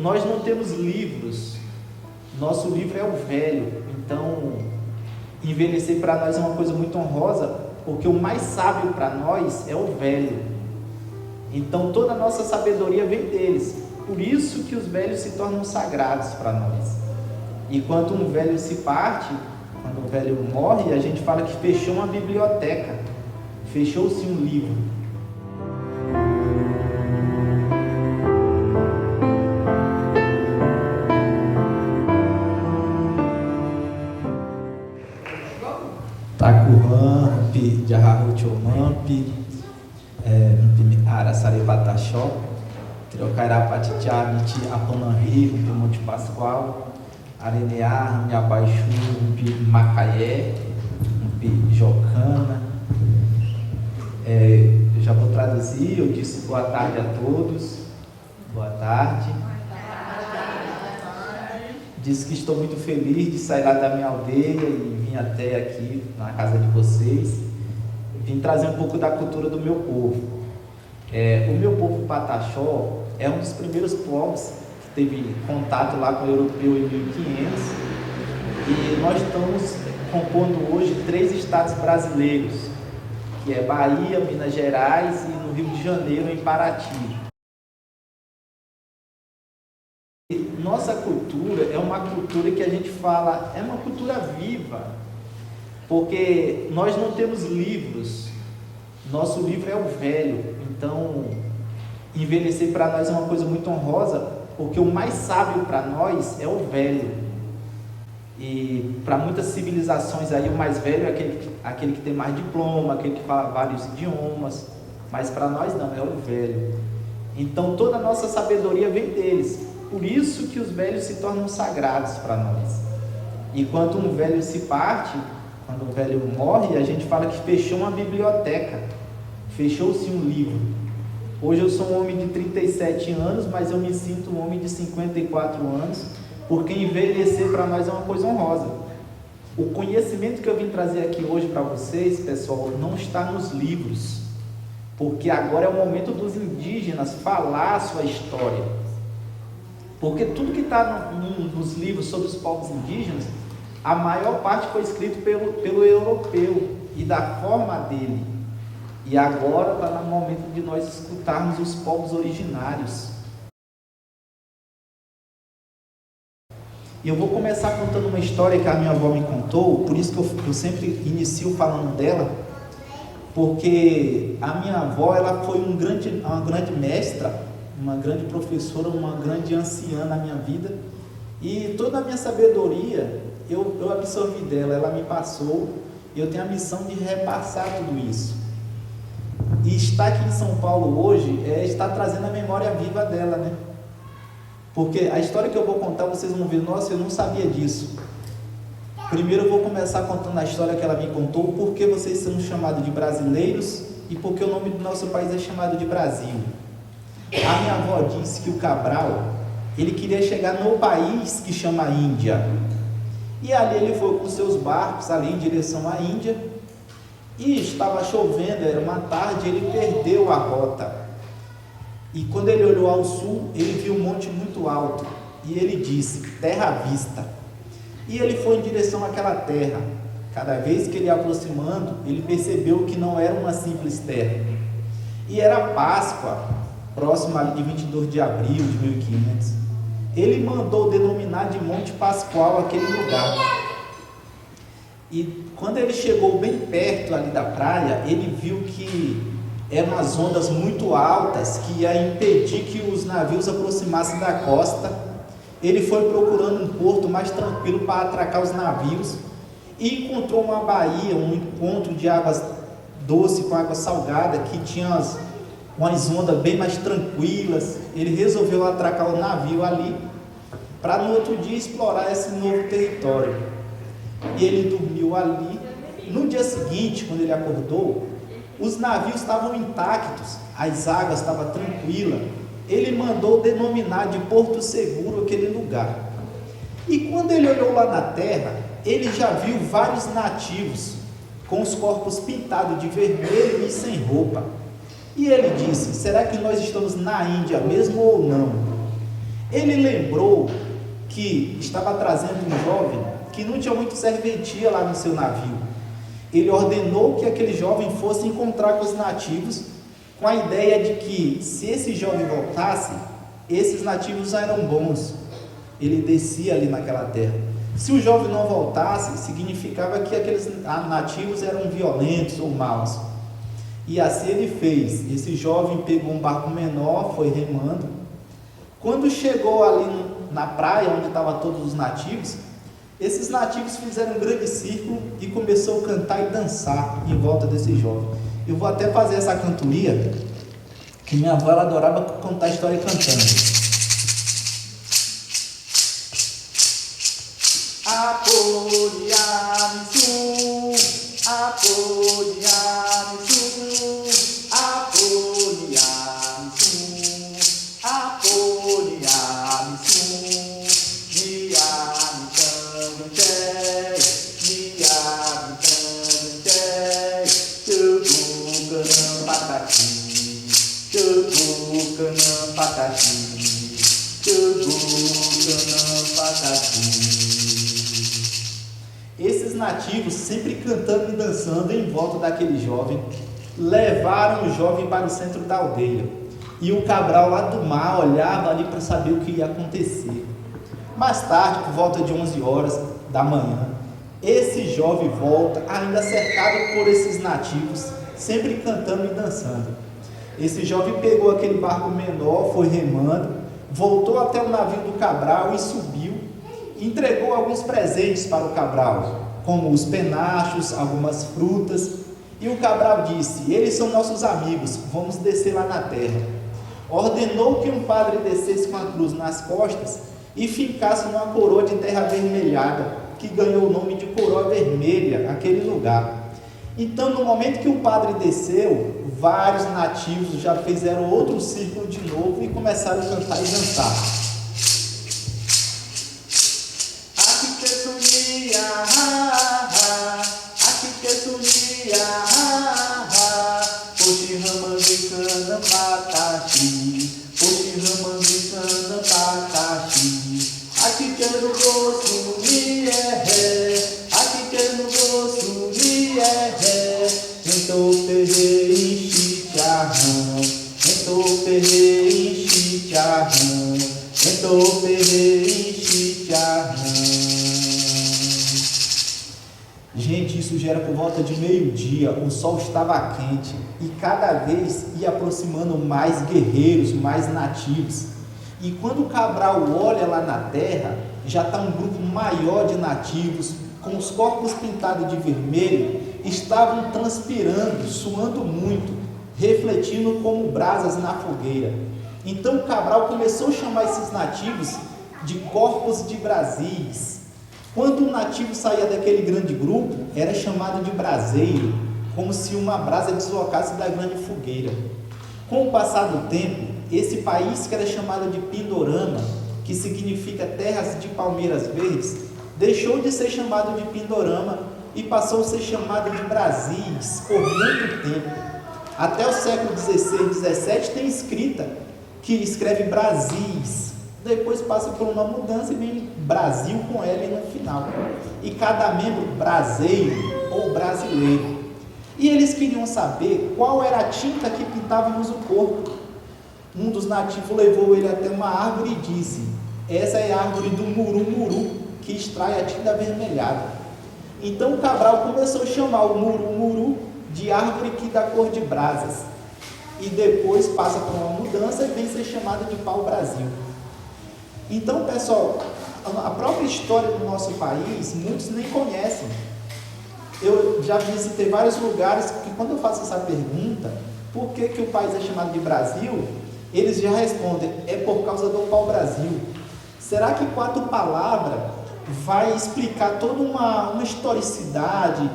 nós não temos livros, nosso livro é o velho, então envelhecer para nós é uma coisa muito honrosa, porque o mais sábio para nós é o velho, então toda a nossa sabedoria vem deles, por isso que os velhos se tornam sagrados para nós. E quando um velho se parte, quando o velho morre, a gente fala que fechou uma biblioteca, fechou-se um livro. Takurampi, Jaharuchomampi, Arasarebatachó, Trocairapatichá, Miti Apananri, Monte Pascoal, Arenear, Miabaixu, Macaé, Jocana. Eu já vou traduzir. Eu disse boa tarde a todos. Boa tarde. Disse que estou muito feliz de sair lá da minha aldeia e vim até aqui na casa de vocês. Vim trazer um pouco da cultura do meu povo. O meu povo Pataxó é um dos primeiros povos que teve contato lá com o europeu em 1500, e nós estamos compondo hoje 3 estados brasileiros, que é Bahia, Minas Gerais e no Rio de Janeiro, em Paraty. Nossa cultura é uma cultura que a gente fala, é uma cultura viva, porque nós não temos livros, nosso livro é o velho, então envelhecer para nós é uma coisa muito honrosa, porque o mais sábio para nós é o velho. E para muitas civilizações aí o mais velho é aquele que tem mais diploma, aquele que fala vários idiomas, mas para nós não, é o velho. Então toda a nossa sabedoria vem deles, por isso que os velhos se tornam sagrados para nós. E quando um velho se parte, quando o velho morre, a gente fala que fechou uma biblioteca, fechou-se um livro. Hoje eu sou um homem de 37 anos, mas eu me sinto um homem de 54 anos, porque envelhecer para nós é uma coisa honrosa. O conhecimento que eu vim trazer aqui hoje para vocês, pessoal, não está nos livros, porque agora é o momento dos indígenas falar a sua história. Porque tudo que está nos livros sobre os povos indígenas, a maior parte foi escrito pelo europeu e da forma dele. E agora está no momento de nós escutarmos os povos originários. E eu vou começar contando uma história que a minha avó me contou, por isso que eu sempre inicio falando dela, porque a minha avó ela foi uma grande mestra, uma grande professora, uma grande anciã na minha vida, e toda a minha sabedoria eu absorvi dela, ela me passou, e eu tenho a missão de repassar tudo isso. E estar aqui em São Paulo hoje está trazendo a memória viva dela, né? Porque a história que eu vou contar, vocês vão ver, nossa, eu não sabia disso. Primeiro eu vou começar contando a história que ela me contou, por que vocês são chamados de brasileiros e por que o nome do nosso país é chamado de Brasil. A minha avó disse que o Cabral, ele queria chegar no país que chama Índia. E ali ele foi com seus barcos ali em direção à Índia, e estava chovendo, era uma tarde, ele perdeu a rota. E quando ele olhou ao sul, ele viu um monte muito alto, e ele disse, terra à vista. E ele foi em direção àquela terra. Cada vez que ele ia aproximando, ele percebeu que não era uma simples terra. E era Páscoa, próximo ali de 22 de abril de 1500. Ele mandou denominar de Monte Pascoal aquele lugar. E quando ele chegou bem perto ali da praia, ele viu que eram as ondas muito altas que ia impedir que os navios aproximassem da costa. Ele foi procurando um porto mais tranquilo para atracar os navios e encontrou uma baía, um encontro de águas doces com água salgada, que tinha umas ondas bem mais tranquilas. Ele resolveu atracar o navio ali para no outro dia explorar esse novo território. E ele dormiu ali. No dia seguinte, quando ele acordou, os navios estavam intactos, as águas estavam tranquilas. Ele mandou denominar de Porto Seguro aquele lugar. E quando ele olhou lá na terra, ele já viu vários nativos com os corpos pintados de vermelho e sem roupa. E ele disse, será que nós estamos na Índia mesmo ou não? Ele lembrou que estava trazendo um jovem que não tinha muito serventia lá no seu navio. Ele ordenou que aquele jovem fosse encontrar com os nativos, com a ideia de que, se esse jovem voltasse, esses nativos eram bons. Ele descia ali naquela terra. Se o jovem não voltasse, significava que aqueles nativos eram violentos ou maus. E assim ele fez. Esse jovem pegou um barco menor, foi remando. Quando chegou ali na praia, onde estavam todos os nativos, esses nativos fizeram um grande círculo e começou a cantar e dançar em volta desse jovem. Eu vou até fazer essa cantoria, que minha avó ela adorava contar a história cantando. Apoiar-me, apoiar-me, apoiar-me, apoiar-me, Esses nativos, sempre cantando e dançando em volta daquele jovem, levaram o jovem para o centro da aldeia. E o Cabral lá do mar olhava ali para saber o que ia acontecer. Mais tarde, por volta de 11 horas da manhã, esse jovem volta, ainda cercado por esses nativos, sempre cantando e dançando. Esse jovem pegou aquele barco menor, foi remando, voltou até o navio do Cabral e subiu, e entregou alguns presentes para o Cabral, como os penachos, algumas frutas, e o Cabral disse: eles são nossos amigos, vamos descer lá na terra. Ordenou que um padre descesse com a cruz nas costas e fincasse numa coroa de terra avermelhada, que ganhou o nome de coroa vermelha, aquele lugar. Então, no momento que o padre desceu, vários nativos já fizeram outro círculo de novo e começaram a cantar e dançar. Aqui que sunia, aqui que sunia, poxi ramangicana pataxi, poxi ramangicana pataxi, aqui que no gosto aqui que no gosto entou perrei chicharrão, entou perrei chicharrão, entou perrei chicharrão. Gente, isso já era por volta de meio-dia, o sol estava quente e cada vez ia aproximando mais guerreiros, mais nativos. E quando o Cabral olha lá na terra, já está um grupo maior de nativos, com os corpos pintados de vermelho, estavam transpirando, suando muito, refletindo como brasas na fogueira. Então o Cabral começou a chamar esses nativos de corpos de brasis. Quando um nativo saía daquele grande grupo, era chamado de braseiro, como se uma brasa deslocasse da grande fogueira. Com o passar do tempo, esse país, que era chamado de Pindorama, que significa terras de palmeiras verdes, deixou de ser chamado de Pindorama e passou a ser chamado de Brasis por muito tempo. Até o século XVI, XVII tem escrita que escreve Brasis, depois passa por uma mudança e vem Brasil com L no final. E cada membro braseiro ou brasileiro. E eles queriam saber qual era a tinta que pintávamos o corpo. Um dos nativos levou ele até uma árvore e disse: essa é a árvore do muru-muru, que extrai a tinta avermelhada. Então o Cabral começou a chamar o muru-muru de árvore que dá cor de brasas. E depois passa por uma mudança e vem ser chamado de pau-brasil. Então, pessoal, a própria história do nosso país, muitos nem conhecem. Eu já visitei vários lugares que, quando eu faço essa pergunta, por que o país é chamado de Brasil, eles já respondem: é por causa do pau-brasil. Será que 4 palavras vai explicar toda uma historicidade,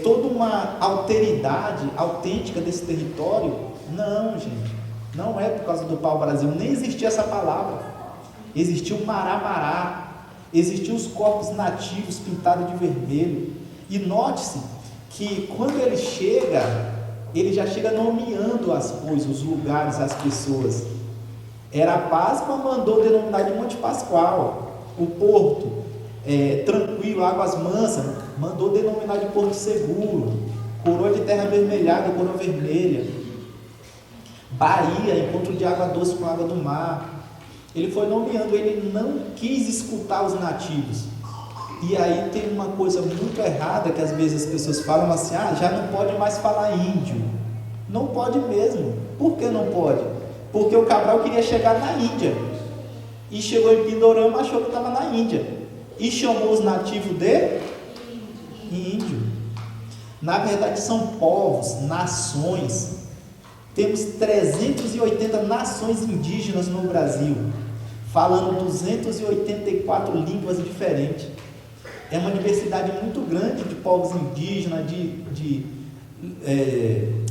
toda uma alteridade autêntica desse território? Não, gente, não é por causa do pau-brasil, nem existia essa palavra. Existia o mará-mará, existiam os corpos nativos pintados de vermelho. E note-se que quando ele chega, ele já chega nomeando as coisas, os lugares, as pessoas. Era a Páscoa, mandou denominar de Monte Pascoal. O Porto, tranquilo, águas mansas, mandou denominar de Porto Seguro. Coroa de terra avermelhada, coroa vermelha. Bahia, encontro de água doce com água do mar. Ele foi nomeando, ele não quis escutar os nativos. E aí tem uma coisa muito errada, que às vezes as pessoas falam assim, já não pode mais falar índio. Não pode mesmo. Por que não pode? Porque o Cabral queria chegar na Índia. E chegou em Pindorama, achou que estava na Índia. E chamou os nativos de índio. Na verdade são povos, nações. Temos 380 nações indígenas no Brasil, falando 284 línguas diferentes. É uma diversidade muito grande de povos indígenas,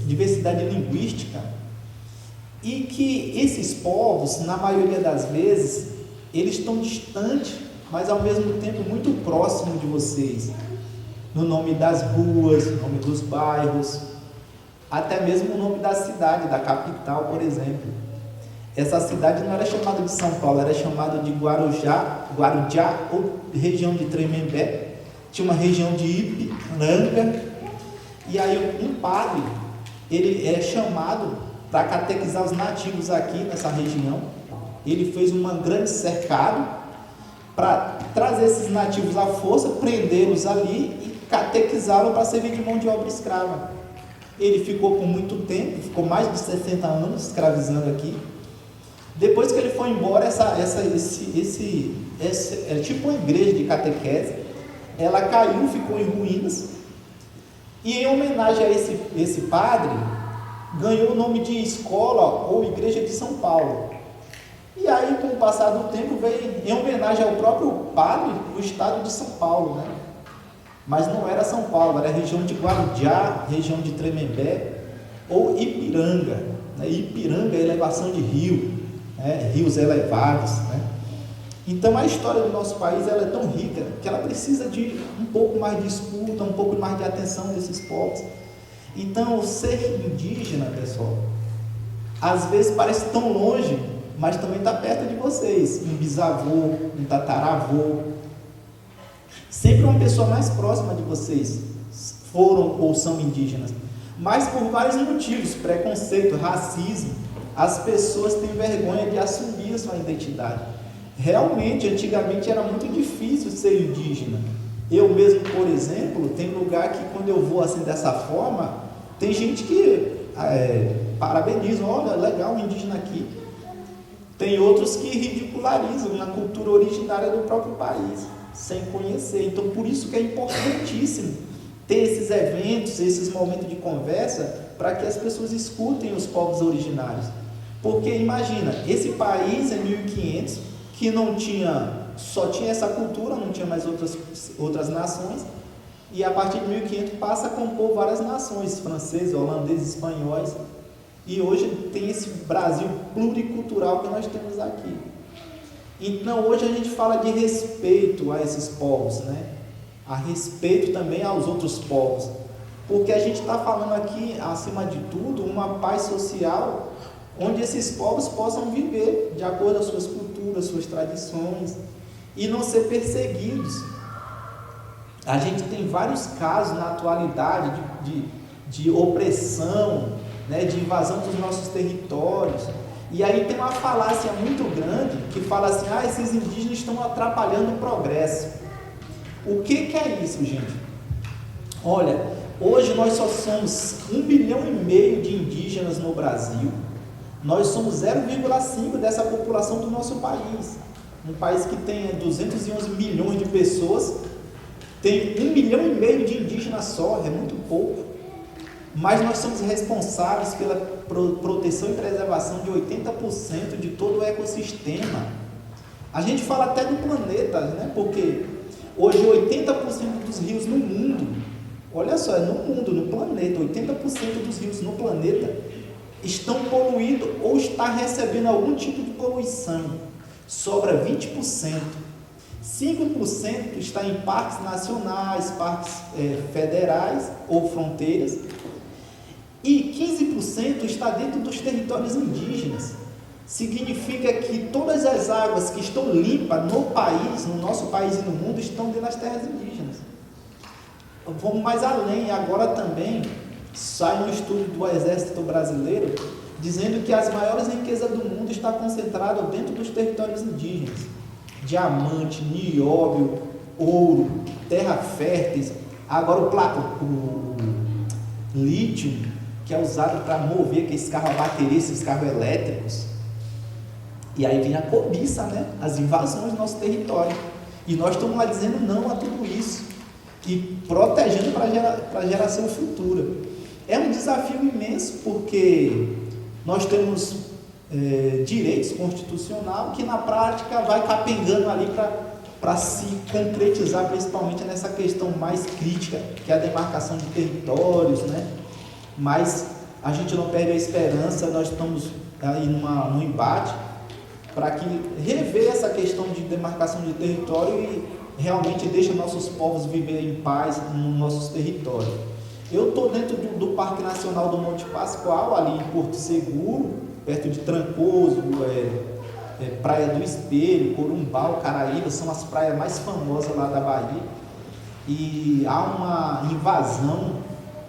diversidade linguística, e que esses povos, na maioria das vezes, eles estão distantes, mas ao mesmo tempo muito próximos de vocês, no nome das ruas, no nome dos bairros, até mesmo o nome da cidade, da capital, por exemplo. Essa cidade não era chamada de São Paulo, era chamada de Guarujá ou região de Tremembé. Tinha uma região de Ipiranga. E aí um padre, ele é chamado para catequizar os nativos aqui nessa região. Ele fez um grande cercado para trazer esses nativos à força, prendê-los ali e catequizá-los para servir de mão de obra escrava. Ele ficou por muito tempo, ficou mais de 60 anos escravizando aqui. Depois que ele foi embora, é tipo uma igreja de catequese, ela caiu, ficou em ruínas, e em homenagem a esse padre, ganhou o nome de Escola ou Igreja de São Paulo. E aí, com o passar do tempo, veio em homenagem ao próprio padre, o estado de São Paulo, né? Mas não era São Paulo, era a região de Guarujá, região de Tremembé, ou Ipiranga. Né? Ipiranga é elevação de rio, né? Rios elevados. Né? Então a história do nosso país ela é tão rica que ela precisa de um pouco mais de escuta, um pouco mais de atenção desses povos. Então o ser indígena, pessoal, às vezes parece tão longe, mas também está perto de vocês. Um bisavô, um tataravô, sempre uma pessoa mais próxima de vocês foram ou são indígenas, mas por vários motivos, preconceito, racismo, as pessoas têm vergonha de assumir a sua identidade. Realmente, antigamente era muito difícil ser indígena. Eu mesmo, por exemplo, tem lugar que quando eu vou assim dessa forma, tem gente que parabeniza, olha, legal o indígena aqui. Tem outros que ridicularizam na cultura originária do próprio país, sem conhecer. Então, por isso que é importantíssimo ter esses eventos, esses momentos de conversa, para que as pessoas escutem os povos originários. Porque imagina, esse país em 1500, que só tinha essa cultura, não tinha mais outras nações, e a partir de 1500 passa a compor várias nações, franceses, holandeses, espanhóis, e hoje tem esse Brasil pluricultural que nós temos aqui. Então hoje a gente fala de respeito a esses povos, né? A respeito também aos outros povos, porque a gente está falando aqui, acima de tudo, uma paz social, onde esses povos possam viver de acordo com as suas culturas, suas tradições, e não ser perseguidos. A gente tem vários casos na atualidade de opressão, né, de invasão dos nossos territórios. E aí tem uma falácia muito grande que fala assim, esses indígenas estão atrapalhando o progresso. O que é isso, gente? Olha, hoje nós só somos 1,5 bilhão de indígenas no Brasil. Nós somos 0,5% dessa população do nosso país. Um país que tem 211 milhões de pessoas, tem 1,5 milhão de indígenas só, é muito pouco. Mas nós somos responsáveis pela proteção e preservação de 80% de todo o ecossistema. A gente fala até do planeta, né? Porque hoje 80% dos rios no mundo, olha só, é no mundo, no planeta, 80% dos rios no planeta estão poluídos ou está recebendo algum tipo de poluição. Sobra 20%. 5% está em parques nacionais, parques federais ou fronteiras, e 15% está dentro dos territórios indígenas. significa que todas as águas que estão limpas no país, no nosso país e no mundo, estão dentro das terras indígenas. Vamos mais além, agora também sai um estudo do Exército Brasileiro dizendo que as maiores riquezas do mundo estão concentradas dentro dos territórios indígenas. Diamante, nióbio, ouro, terra férteis, agora o lítio, que é usado para mover aqueles carros a bateria, esses carros elétricos. E aí vem a cobiça, né? As invasões do nosso território. E nós estamos lá dizendo não a tudo isso e protegendo para a geração futura. É um desafio imenso, porque nós temos direitos constitucionais que na prática vai capengando ali para se concretizar, principalmente nessa questão mais crítica, que é a demarcação de territórios, né? Mas a gente não perde a esperança, nós estamos aí num embate para que rever essa questão de demarcação de território e realmente deixe nossos povos viver em paz nos nossos territórios. Eu estou dentro do Parque Nacional do Monte Pascoal, ali em Porto Seguro, perto de Trancoso, Praia do Espelho, Corumbau, Caraíba, são as praias mais famosas lá da Bahia. E há uma invasão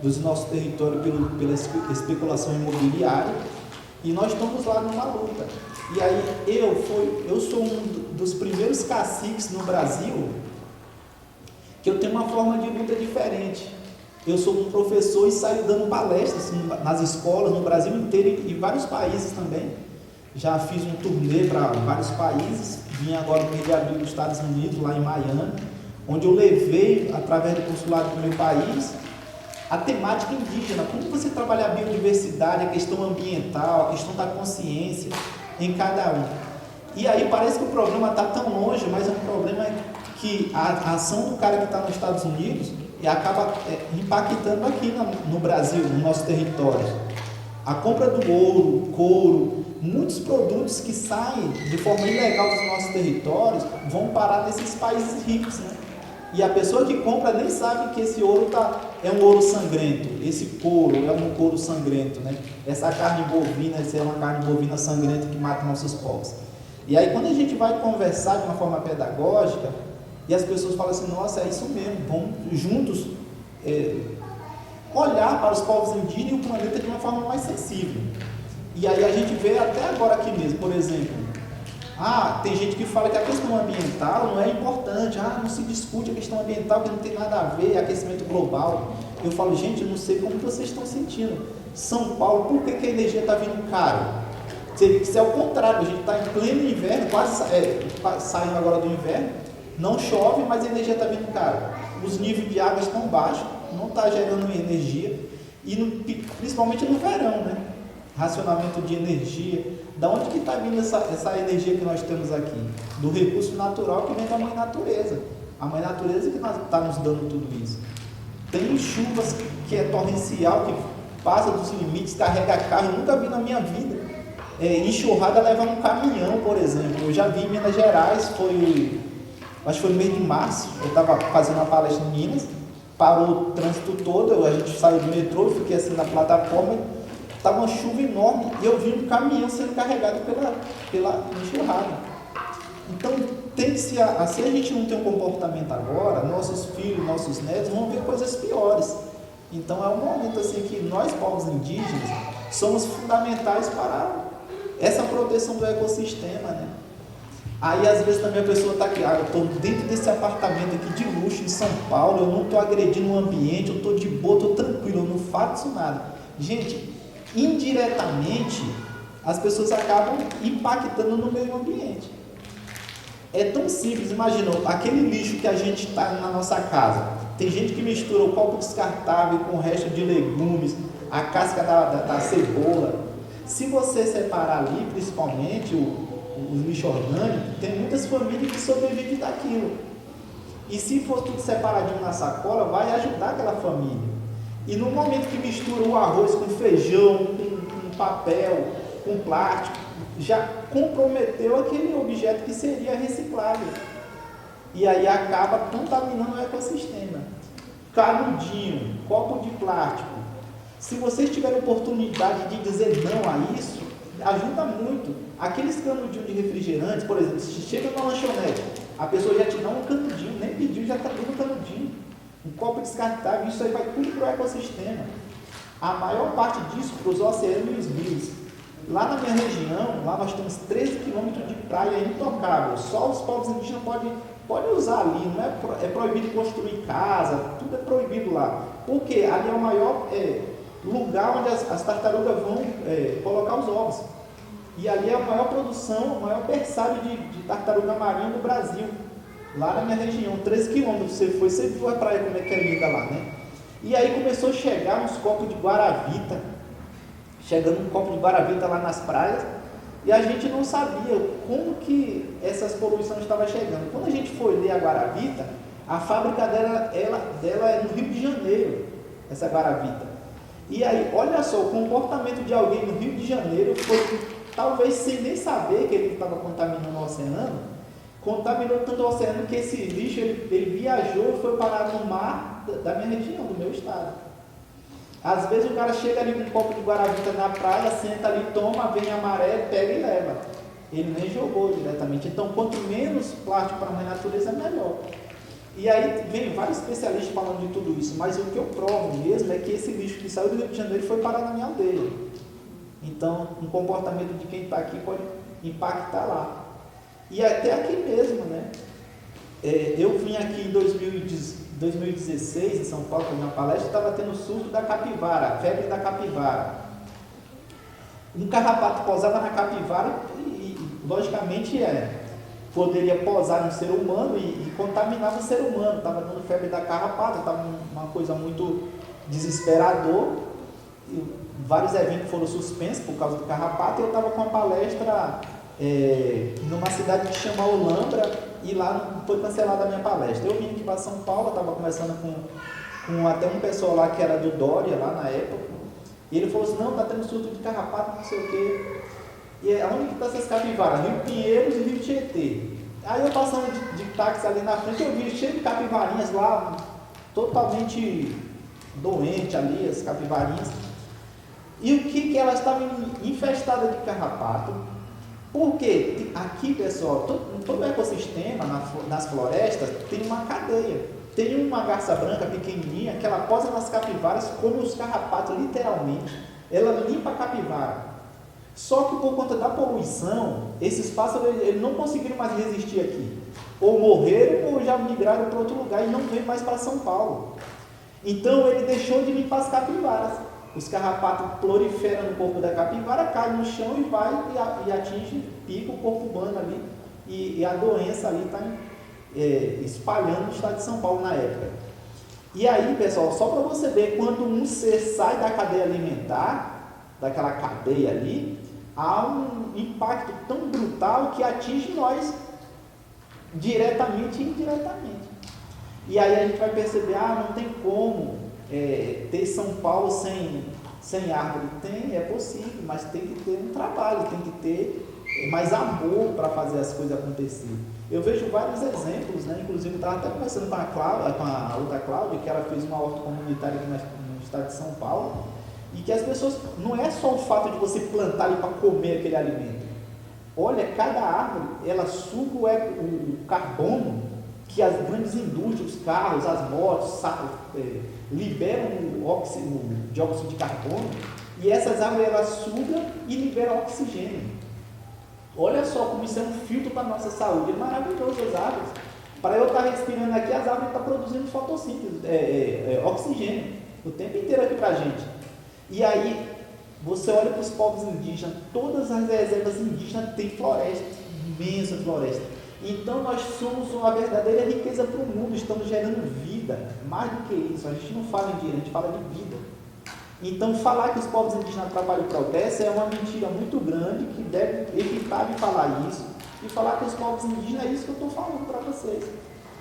dos nossos territórios pela especulação imobiliária, e nós estamos lá numa luta. E aí eu sou um dos primeiros caciques no Brasil que eu tenho uma forma de luta diferente. Eu sou um professor e saio dando palestras nas escolas no Brasil inteiro e em vários países também. Já fiz um turnê para vários países, vim agora no mês de abril dos Estados Unidos, lá em Miami, onde eu levei, através do consulado do meu país, a temática indígena, como você trabalha a biodiversidade, a questão ambiental, a questão da consciência em cada um. E aí parece que o problema está tão longe, mas é um problema que a ação do cara que está nos Estados Unidos acaba impactando aqui no Brasil, no nosso território. A compra do ouro, couro, muitos produtos que saem de forma ilegal dos nossos territórios vão parar nesses países ricos, né? E a pessoa que compra nem sabe que esse ouro é um ouro sangrento, esse couro é um couro sangrento, né? Essa carne bovina, essa é uma carne bovina sangrenta que mata nossos povos. E aí quando a gente vai conversar de uma forma pedagógica, e as pessoas falam assim, nossa, é isso mesmo, vamos juntos olhar para os povos indígenas e o planeta de uma forma mais sensível. E aí a gente vê até agora aqui mesmo, por exemplo, tem gente que fala que a questão ambiental não é importante, não se discute a questão ambiental, que não tem nada a ver, aquecimento global. Eu falo, gente, eu não sei como vocês estão sentindo. São Paulo, por que a energia está vindo caro? Isso é o contrário, a gente está em pleno inverno, quase saindo agora do inverno, não chove, mas a energia está vindo cara. Os níveis de água estão baixos, não está gerando energia, e principalmente no verão, né? Racionamento de energia. Da onde que está vindo essa energia que nós temos aqui? Do recurso natural que vem da Mãe Natureza. A Mãe Natureza que está nos dando tudo isso. Tem chuvas que é torrencial, que passa dos limites, carrega carro, eu nunca vi na minha vida. Enxurrada leva um caminhão, por exemplo. Eu já vi em Minas Gerais, acho que foi no mês de março, eu estava fazendo uma palestra em Minas, parou o trânsito todo, a gente saiu do metrô, fiquei assim na plataforma, estava uma chuva enorme e eu vi um caminhão sendo carregado pela enxurrada. Então, se a gente não tem um comportamento agora, nossos filhos, nossos netos vão ver coisas piores. Então, é um momento assim que nós, povos indígenas, somos fundamentais para essa proteção do ecossistema, né? Aí, às vezes, também a pessoa está aqui, eu estou dentro desse apartamento aqui de luxo em São Paulo, eu não estou agredindo o ambiente, eu estou de boa, estou tranquilo, eu não faço nada. Gente, indiretamente, as pessoas acabam impactando no meio ambiente. É tão simples, imagina, aquele lixo que a gente está na nossa casa, tem gente que mistura o copo descartável com o resto de legumes, a casca da cebola. Se você separar ali, principalmente o lixo orgânico, tem muitas famílias que sobrevivem daquilo. E se for tudo separadinho na sacola, vai ajudar aquela família. E no momento que mistura o arroz com feijão, com papel, com plástico, já comprometeu aquele objeto que seria reciclável. E aí acaba contaminando o ecossistema. Canudinho, copo de plástico. Se vocês tiverem oportunidade de dizer não a isso, ajuda muito. Aqueles canudinhos de refrigerantes, por exemplo, se chega numa lanchonete, a pessoa já te dá um canudinho, nem pediu, já está dando um canudinho. Um copo descartável, isso aí vai tudo para o ecossistema. A maior parte disso para os oceanos e os rios. Lá na minha região, lá nós temos 13 quilômetros de praia intocável. Só os povos indígenas podem usar ali, não é proibido construir casa, tudo é proibido lá. Porque ali é o maior lugar onde as tartarugas vão colocar os ovos. E ali é a maior produção, o maior berçário de tartaruga marinha do Brasil. Lá na minha região, 13 quilômetros, você viu a praia como é que é linda lá, né? E aí começou a chegar uns copos de guaravita, chegando um copo de guaravita lá nas praias, e a gente não sabia como que essas poluições estavam chegando. Quando a gente foi ler a guaravita, a fábrica dela é no Rio de Janeiro, essa guaravita. E aí, olha só, o comportamento de alguém no Rio de Janeiro foi, talvez sem nem saber que ele estava contaminando o oceano, contaminou tanto o oceano que esse lixo ele viajou e foi parar no mar da minha região, do meu estado. Às vezes o cara chega ali com um copo de guaravita na praia, senta ali, toma, vem a maré, pega e leva. Ele nem jogou diretamente. Então, quanto menos plástico para a natureza, melhor. E aí vem vários especialistas falando de tudo isso, mas o que eu provo mesmo é que esse lixo que saiu do Rio de Janeiro foi parar na minha aldeia. Então, um comportamento de quem está aqui pode impactar lá. E até aqui mesmo, né? Eu vim aqui em 2016, em São Paulo, para uma palestra, estava tendo o surto da capivara, a febre da capivara. Um carrapato pousava na capivara e logicamente, poderia pousar no ser humano e contaminava o ser humano. Estava dando febre da carrapato, estava uma coisa muito desesperador. Vários eventos foram suspensos por causa do carrapato, e eu estava com uma palestra numa cidade que chama Olambra, e lá foi cancelada a minha palestra. Eu vim aqui para São Paulo, estava conversando com até um pessoal lá que era do Dória, lá na época, e ele falou assim, não, está tendo surto de carrapato, não sei o quê. E onde que está essas capivaras? Rio Pinheiros e Rio Tietê. Aí eu passando de táxi ali na frente, eu vi cheio de capivarinhas lá, totalmente doente ali, as capivarinhas. E o que elas estavam infestadas de carrapato? Porque aqui, pessoal, todo o ecossistema, nas florestas, tem uma cadeia. Tem uma garça branca pequenininha que ela posa nas capivaras, come os carrapatos, literalmente. Ela limpa a capivara. Só que por conta da poluição, esses pássaros eles não conseguiram mais resistir aqui. Ou morreram ou já migraram para outro lugar e não vêm mais para São Paulo. Então ele deixou de limpar as capivaras. Os carrapatos proliferam no corpo da capivara, caem no chão e vai e atinge, pica o corpo humano ali. E a doença ali está espalhando no estado de São Paulo na época. E aí, pessoal, só para você ver, quando um ser sai da cadeia alimentar, daquela cadeia ali, há um impacto tão brutal que atinge nós diretamente e indiretamente. E aí a gente vai perceber, não tem como ter São Paulo sem árvore. É possível, mas tem que ter um trabalho, tem que ter mais amor para fazer as coisas acontecer. Eu vejo vários exemplos, né? Inclusive eu estava até conversando com a outra Cláudia, que ela fez uma horta comunitária aqui no estado de São Paulo, e que as pessoas, não é só o fato de você plantar ali para comer aquele alimento. Olha, cada árvore, ela suga o carbono que as grandes indústrias, os carros, as motos, liberam o dióxido de carbono, e essas árvores elas sugam e liberam oxigênio. Olha só como isso é um filtro para a nossa saúde. É maravilhoso as árvores. Para eu estar respirando aqui, as árvores estão produzindo fotossíntese, oxigênio, o tempo inteiro aqui para a gente. E aí, você olha para os povos indígenas, todas as reservas indígenas têm floresta, imensa floresta. Então nós somos uma verdadeira riqueza para o mundo, estamos gerando vida, mais do que isso. A gente não fala em dinheiro, a gente fala de vida. Então falar que os povos indígenas atrapalham o progresso é uma mentira muito grande, que deve evitar de falar isso, e falar que os povos indígenas é isso que eu estou falando para vocês.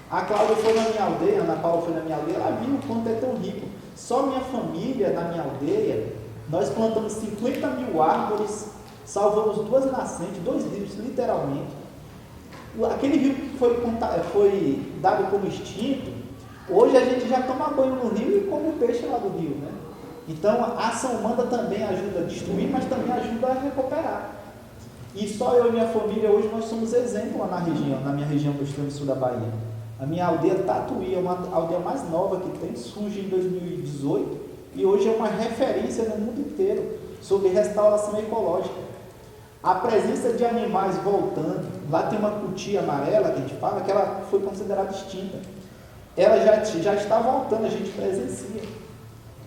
A Cláudia foi na minha aldeia, a Ana Paula foi na minha aldeia, ela viu o quanto é tão rico. Só minha família, na minha aldeia, nós plantamos 50 mil árvores, salvamos 2 nascentes, 2 rios, literalmente. Aquele rio que foi dado como extinto, hoje a gente já toma banho no rio e come o peixe lá do rio, né? Então, a ação humana também ajuda a destruir, mas também ajuda a recuperar. E só eu e minha família, hoje, nós somos exemplo lá na minha região do extremo sul da Bahia. A minha aldeia Tatuí é uma aldeia mais nova que tem, surge em 2018, e hoje é uma referência no mundo inteiro sobre restauração ecológica. A presença de animais voltando, lá tem uma cutia amarela que a gente fala, que ela foi considerada extinta. Ela já está voltando, a gente presencia.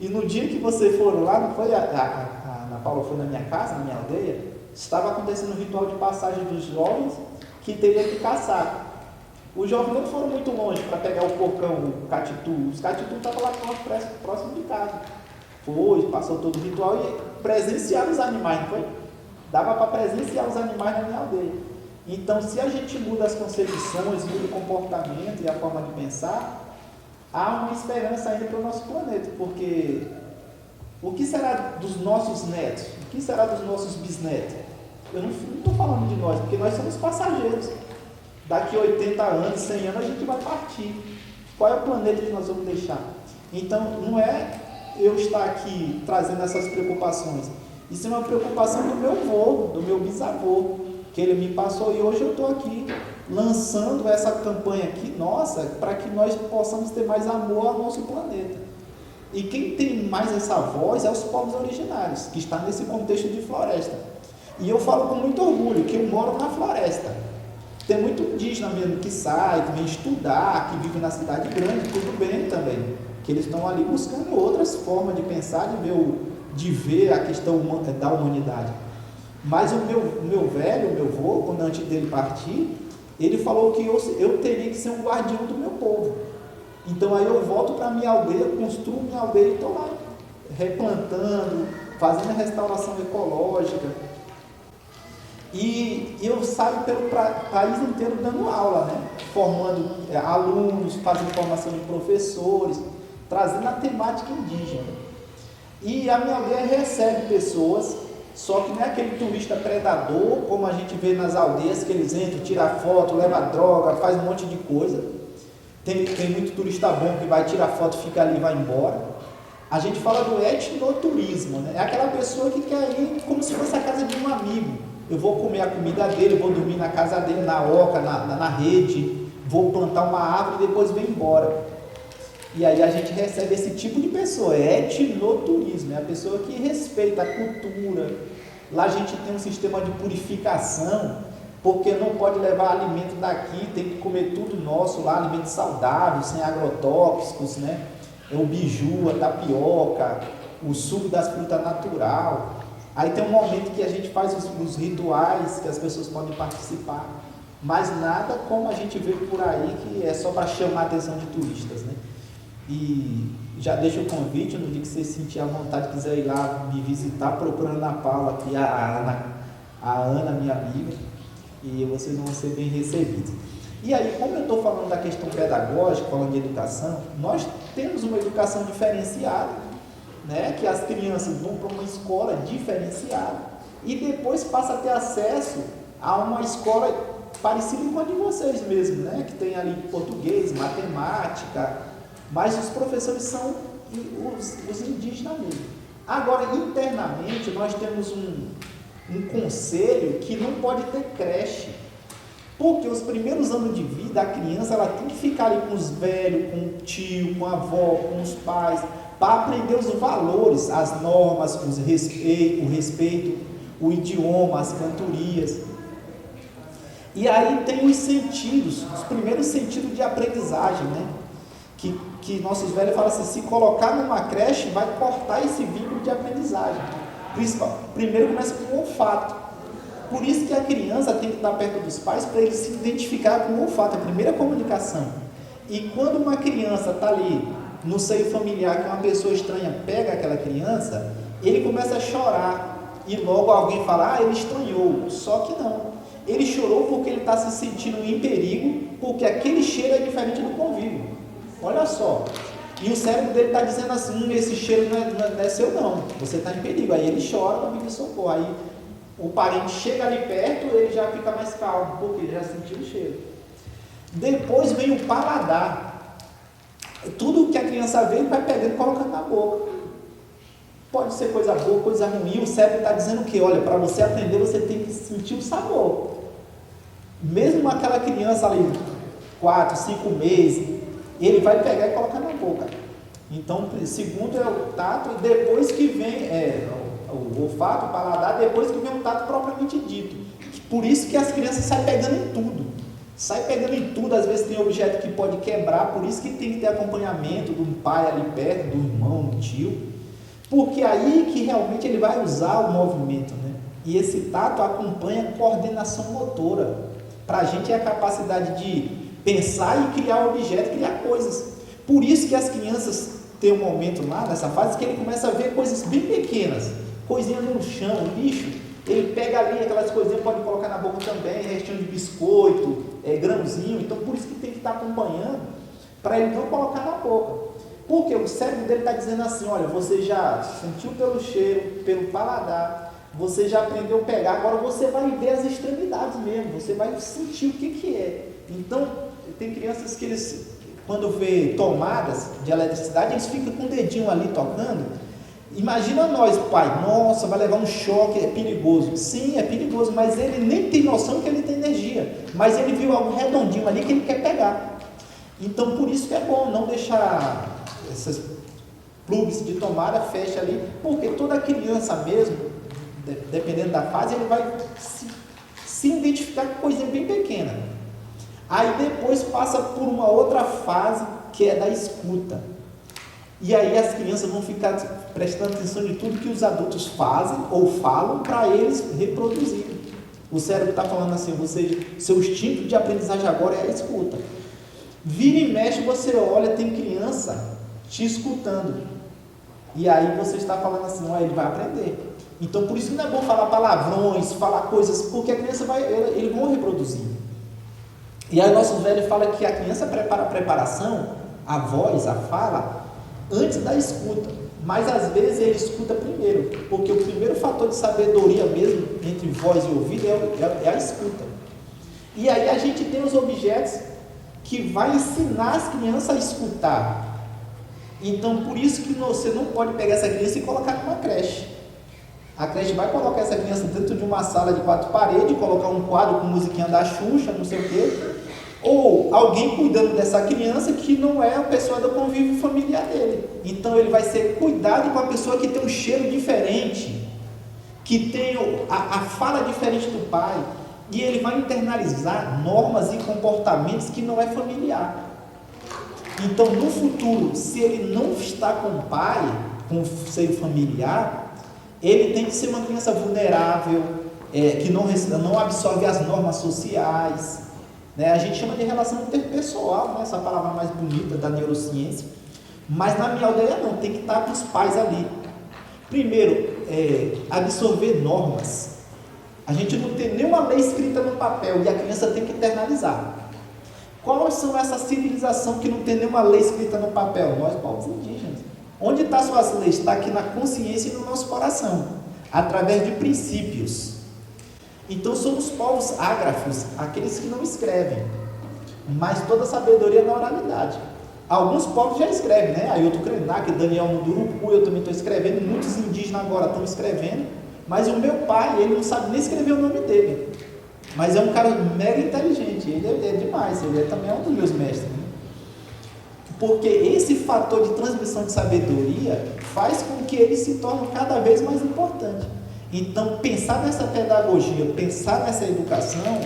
E no dia que você for lá, não foi a Ana Paula foi na minha casa, na minha aldeia, estava acontecendo um ritual de passagem dos jovens que teria que caçar. Os jovens não foram muito longe para pegar o porcão, o catitu. Os catitu estavam lá próximo de casa. Foi, passou todo o ritual e presenciaram os animais, não foi? Dava para presenciar os animais na minha aldeia. Então, se a gente muda as concepções, muda o comportamento e a forma de pensar, há uma esperança ainda para o nosso planeta, porque o que será dos nossos netos? O que será dos nossos bisnetos? Eu não estou falando de nós, porque nós somos passageiros. Daqui 80 anos, 100 anos, a gente vai partir. Qual é o planeta que nós vamos deixar? Então, não é eu estar aqui trazendo essas preocupações. Isso é uma preocupação do meu avô, do meu bisavô, que ele me passou, e hoje eu estou aqui lançando essa campanha aqui, nossa, para que nós possamos ter mais amor ao nosso planeta. E quem tem mais essa voz é os povos originários, que está nesse contexto de floresta. E eu falo com muito orgulho que eu moro na floresta. Tem muito indígena mesmo que sai, que vem estudar, que vive na cidade grande, tudo bem também, que eles estão ali buscando outras formas de pensar, de ver a questão da humanidade. Mas o meu velho, o meu avô, quando antes dele partir, ele falou que eu teria que ser um guardião do meu povo. Então aí eu volto para a minha aldeia, construo minha aldeia e estou lá replantando, fazendo a restauração ecológica. E eu saio pelo país inteiro dando aula, né? Formando alunos, fazendo formação de professores, trazendo a temática indígena. E a minha aldeia recebe pessoas, só que não é aquele turista predador, como a gente vê nas aldeias, que eles entram, tiram foto, levam droga, faz um monte de coisa. Tem muito turista bom que vai tirar foto, fica ali e vai embora. A gente fala do etnoturismo, né? É aquela pessoa que quer ir como se fosse a casa de um amigo. Eu vou comer a comida dele, vou dormir na casa dele, na oca, na rede, vou plantar uma árvore e depois vou embora. E aí a gente recebe esse tipo de pessoa, é etnoturismo, é a pessoa que respeita a cultura. Lá a gente tem um sistema de purificação, porque não pode levar alimento daqui, tem que comer tudo nosso lá, alimento saudável, sem agrotóxicos, né? O biju, a tapioca, o suco das frutas natural. Aí tem um momento que a gente faz os rituais, que as pessoas podem participar, mas nada como a gente vê por aí, que é só para chamar a atenção de turistas, né? E já deixo o convite, no dia que você sentir a vontade, quiser ir lá me visitar, procurando a Ana Paula, aqui, a Ana, minha amiga, e vocês vão ser bem recebidos. E aí, como eu estou falando da questão pedagógica, falando de educação, nós temos uma educação diferenciada, né, que as crianças vão para uma escola diferenciada e depois passa a ter acesso a uma escola parecida com a de vocês mesmo, né, que tem ali português, matemática, mas os professores são os indígenas mesmo. Agora, internamente, nós temos um conselho que não pode ter creche, porque os primeiros anos de vida, a criança ela tem que ficar ali com os velhos, com o tio, com a avó, com os pais, para aprender os valores, as normas, o respeito, o idioma, as cantorias. E aí tem os sentidos, os primeiros sentidos de aprendizagem, né? Que nossos velhos falam assim, se colocar numa creche, vai cortar esse vínculo de aprendizagem. Primeiro começa com o olfato. Por isso que a criança tem que estar perto dos pais para ele se identificar com o olfato, a primeira comunicação. E quando uma criança está ali no seio familiar, que uma pessoa estranha pega aquela criança, ele começa a chorar e logo alguém fala, ele estranhou, só que não, ele chorou porque ele está se sentindo em perigo, porque aquele cheiro é diferente do convívio, olha só, e o cérebro dele está dizendo assim, esse cheiro não é seu não, você está em perigo, aí ele chora para pedir socorro, aí o parente chega ali perto, ele já fica mais calmo, porque ele já sentiu o cheiro. Depois vem o paladar. Tudo que a criança vê, ele vai pegando e colocando na boca. Pode ser coisa boa, coisa ruim. O cérebro está dizendo o quê? Olha, para você aprender, você tem que sentir o sabor. Mesmo aquela criança ali, 4, 5 meses, ele vai pegar e colocar na boca. Então, segundo é o tato, e depois que vem o olfato, o paladar, depois que vem o tato propriamente dito. Por isso que as crianças saem pegando em tudo. Sai pegando em tudo, às vezes tem objeto que pode quebrar, por isso que tem que ter acompanhamento de um pai ali perto, do irmão, do tio. Porque aí que realmente ele vai usar o movimento, né? E esse tato acompanha a coordenação motora. Para a gente é a capacidade de pensar e criar objetos, criar coisas. Por isso que as crianças têm um momento lá, nessa fase, que ele começa a ver coisas bem pequenas. Coisinha no chão, lixo. Ele pega ali aquelas coisinhas, pode colocar na boca também, restinho de biscoito, grãozinho. Então, por isso que tem que estar acompanhando, para ele não colocar na boca. Porque o cérebro dele está dizendo assim, olha, você já sentiu pelo cheiro, pelo paladar, você já aprendeu a pegar, agora você vai ver as extremidades mesmo, você vai sentir o que é. Então, tem crianças que eles, quando vê tomadas de eletricidade, eles ficam com o dedinho ali tocando. Imagina nós, pai, nossa, vai levar um choque, é perigoso. Sim, é perigoso, mas ele nem tem noção que ele tem energia. Mas ele viu algo redondinho ali que ele quer pegar. Então, por isso que é bom não deixar essas plugs de tomada fecha ali, porque toda criança mesmo, dependendo da fase, ele vai se identificar com coisinha bem pequena. Aí depois passa por uma outra fase, que é da escuta. E aí as crianças vão ficar prestando atenção em tudo que os adultos fazem ou falam para eles reproduzirem. O cérebro está falando assim, seu instinto de aprendizagem agora é a escuta. Vira e mexe, você olha, tem criança te escutando. E aí você está falando assim, ó, ele vai aprender. Então por isso que não é bom falar palavrões, falar coisas, porque a criança eles vão reproduzir. E aí nosso velho fala que a criança prepara a preparação, a voz, a fala, antes da escuta. Mas às vezes ele escuta primeiro, porque o primeiro fator de sabedoria mesmo, entre voz e ouvido, é a escuta. E aí a gente tem os objetos que vai ensinar as crianças a escutar. Então por isso que você não pode pegar essa criança e colocar numa creche. A creche vai colocar essa criança dentro de uma sala de 4 paredes, colocar um quadro com musiquinha da Xuxa, não sei o quê, ou alguém cuidando dessa criança que não é a pessoa do convívio familiar dele. Então ele vai ser cuidado com a pessoa que tem um cheiro diferente, que tem a fala diferente do pai, e ele vai internalizar normas e comportamentos que não é familiar. Então no futuro, se ele não está com o pai, com o seio familiar, ele tem que ser uma criança vulnerável, que não absorve as normas sociais, né? A gente chama de relação interpessoal, né? Essa palavra mais bonita da neurociência. Mas na minha aldeia não, tem que estar com os pais ali. Primeiro, absorver normas. A gente não tem nenhuma lei escrita no papel e a criança tem que internalizar. Quais são essa civilização que não tem nenhuma lei escrita no papel? Nós, povos indígenas. Onde estão suas leis? Está aqui na consciência e no nosso coração, através de princípios. Então somos povos ágrafos, aqueles que não escrevem, mas toda sabedoria na oralidade. Alguns povos já escrevem, né? Ailton Krenak, Daniel Munduruku, eu também estou escrevendo, muitos indígenas agora estão escrevendo, mas o meu pai, ele não sabe nem escrever o nome dele, mas é um cara mega inteligente, ele é demais, ele também é um dos meus mestres, né? Porque esse fator de transmissão de sabedoria faz com que ele se torne cada vez mais importante. Então, pensar nessa pedagogia, pensar nessa educação,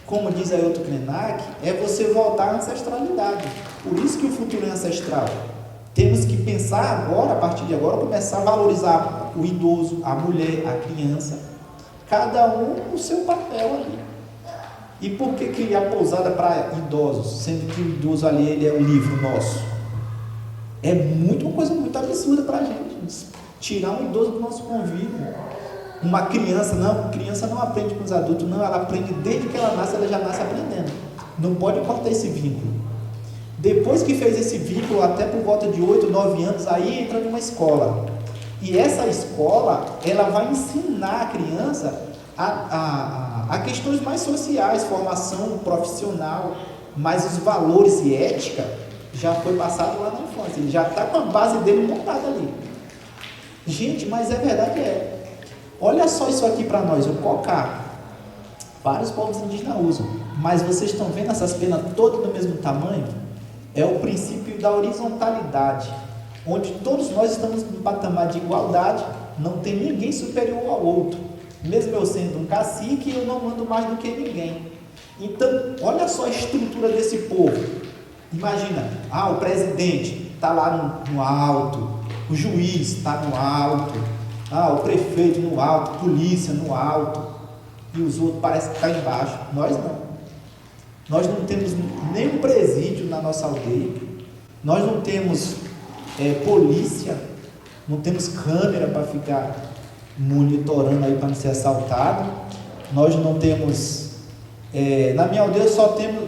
como diz Ailton Krenak, é você voltar à ancestralidade. Por isso que o futuro é ancestral. Temos que pensar agora, a partir de agora, começar a valorizar o idoso, a mulher, a criança, cada um no seu papel ali. E por que criar pousada para idosos, sendo que o idoso ali ele é o livro nosso? É uma coisa muito absurda para a gente, tirar um idoso do nosso convívio. Uma criança não aprende com os adultos, não, ela aprende desde que ela nasce, ela já nasce aprendendo. Não pode cortar esse vínculo. Depois que fez esse vínculo, até por volta de 8, 9 anos, aí entra numa escola. E essa escola, ela vai ensinar a criança a questões mais sociais, formação profissional, mas os valores e ética já foi passado lá na infância, ele já está com a base dele montada ali. Gente, mas é verdade, é. Olha só isso aqui para nós, o cocá. Vários povos indígenas usam, mas vocês estão vendo essas penas todas do mesmo tamanho? É o princípio da horizontalidade, onde todos nós estamos no patamar de igualdade, não tem ninguém superior ao outro. Mesmo eu sendo um cacique, eu não mando mais do que ninguém. Então, olha só a estrutura desse povo. Imagina, o presidente está lá no alto, o juiz está no alto, o prefeito no alto, polícia no alto, e os outros parecem que estão embaixo. Nós não. Nós não temos nenhum presídio na nossa aldeia, nós não temos polícia, não temos câmera para ficar monitorando aí para não ser assaltado, nós não temos, na minha aldeia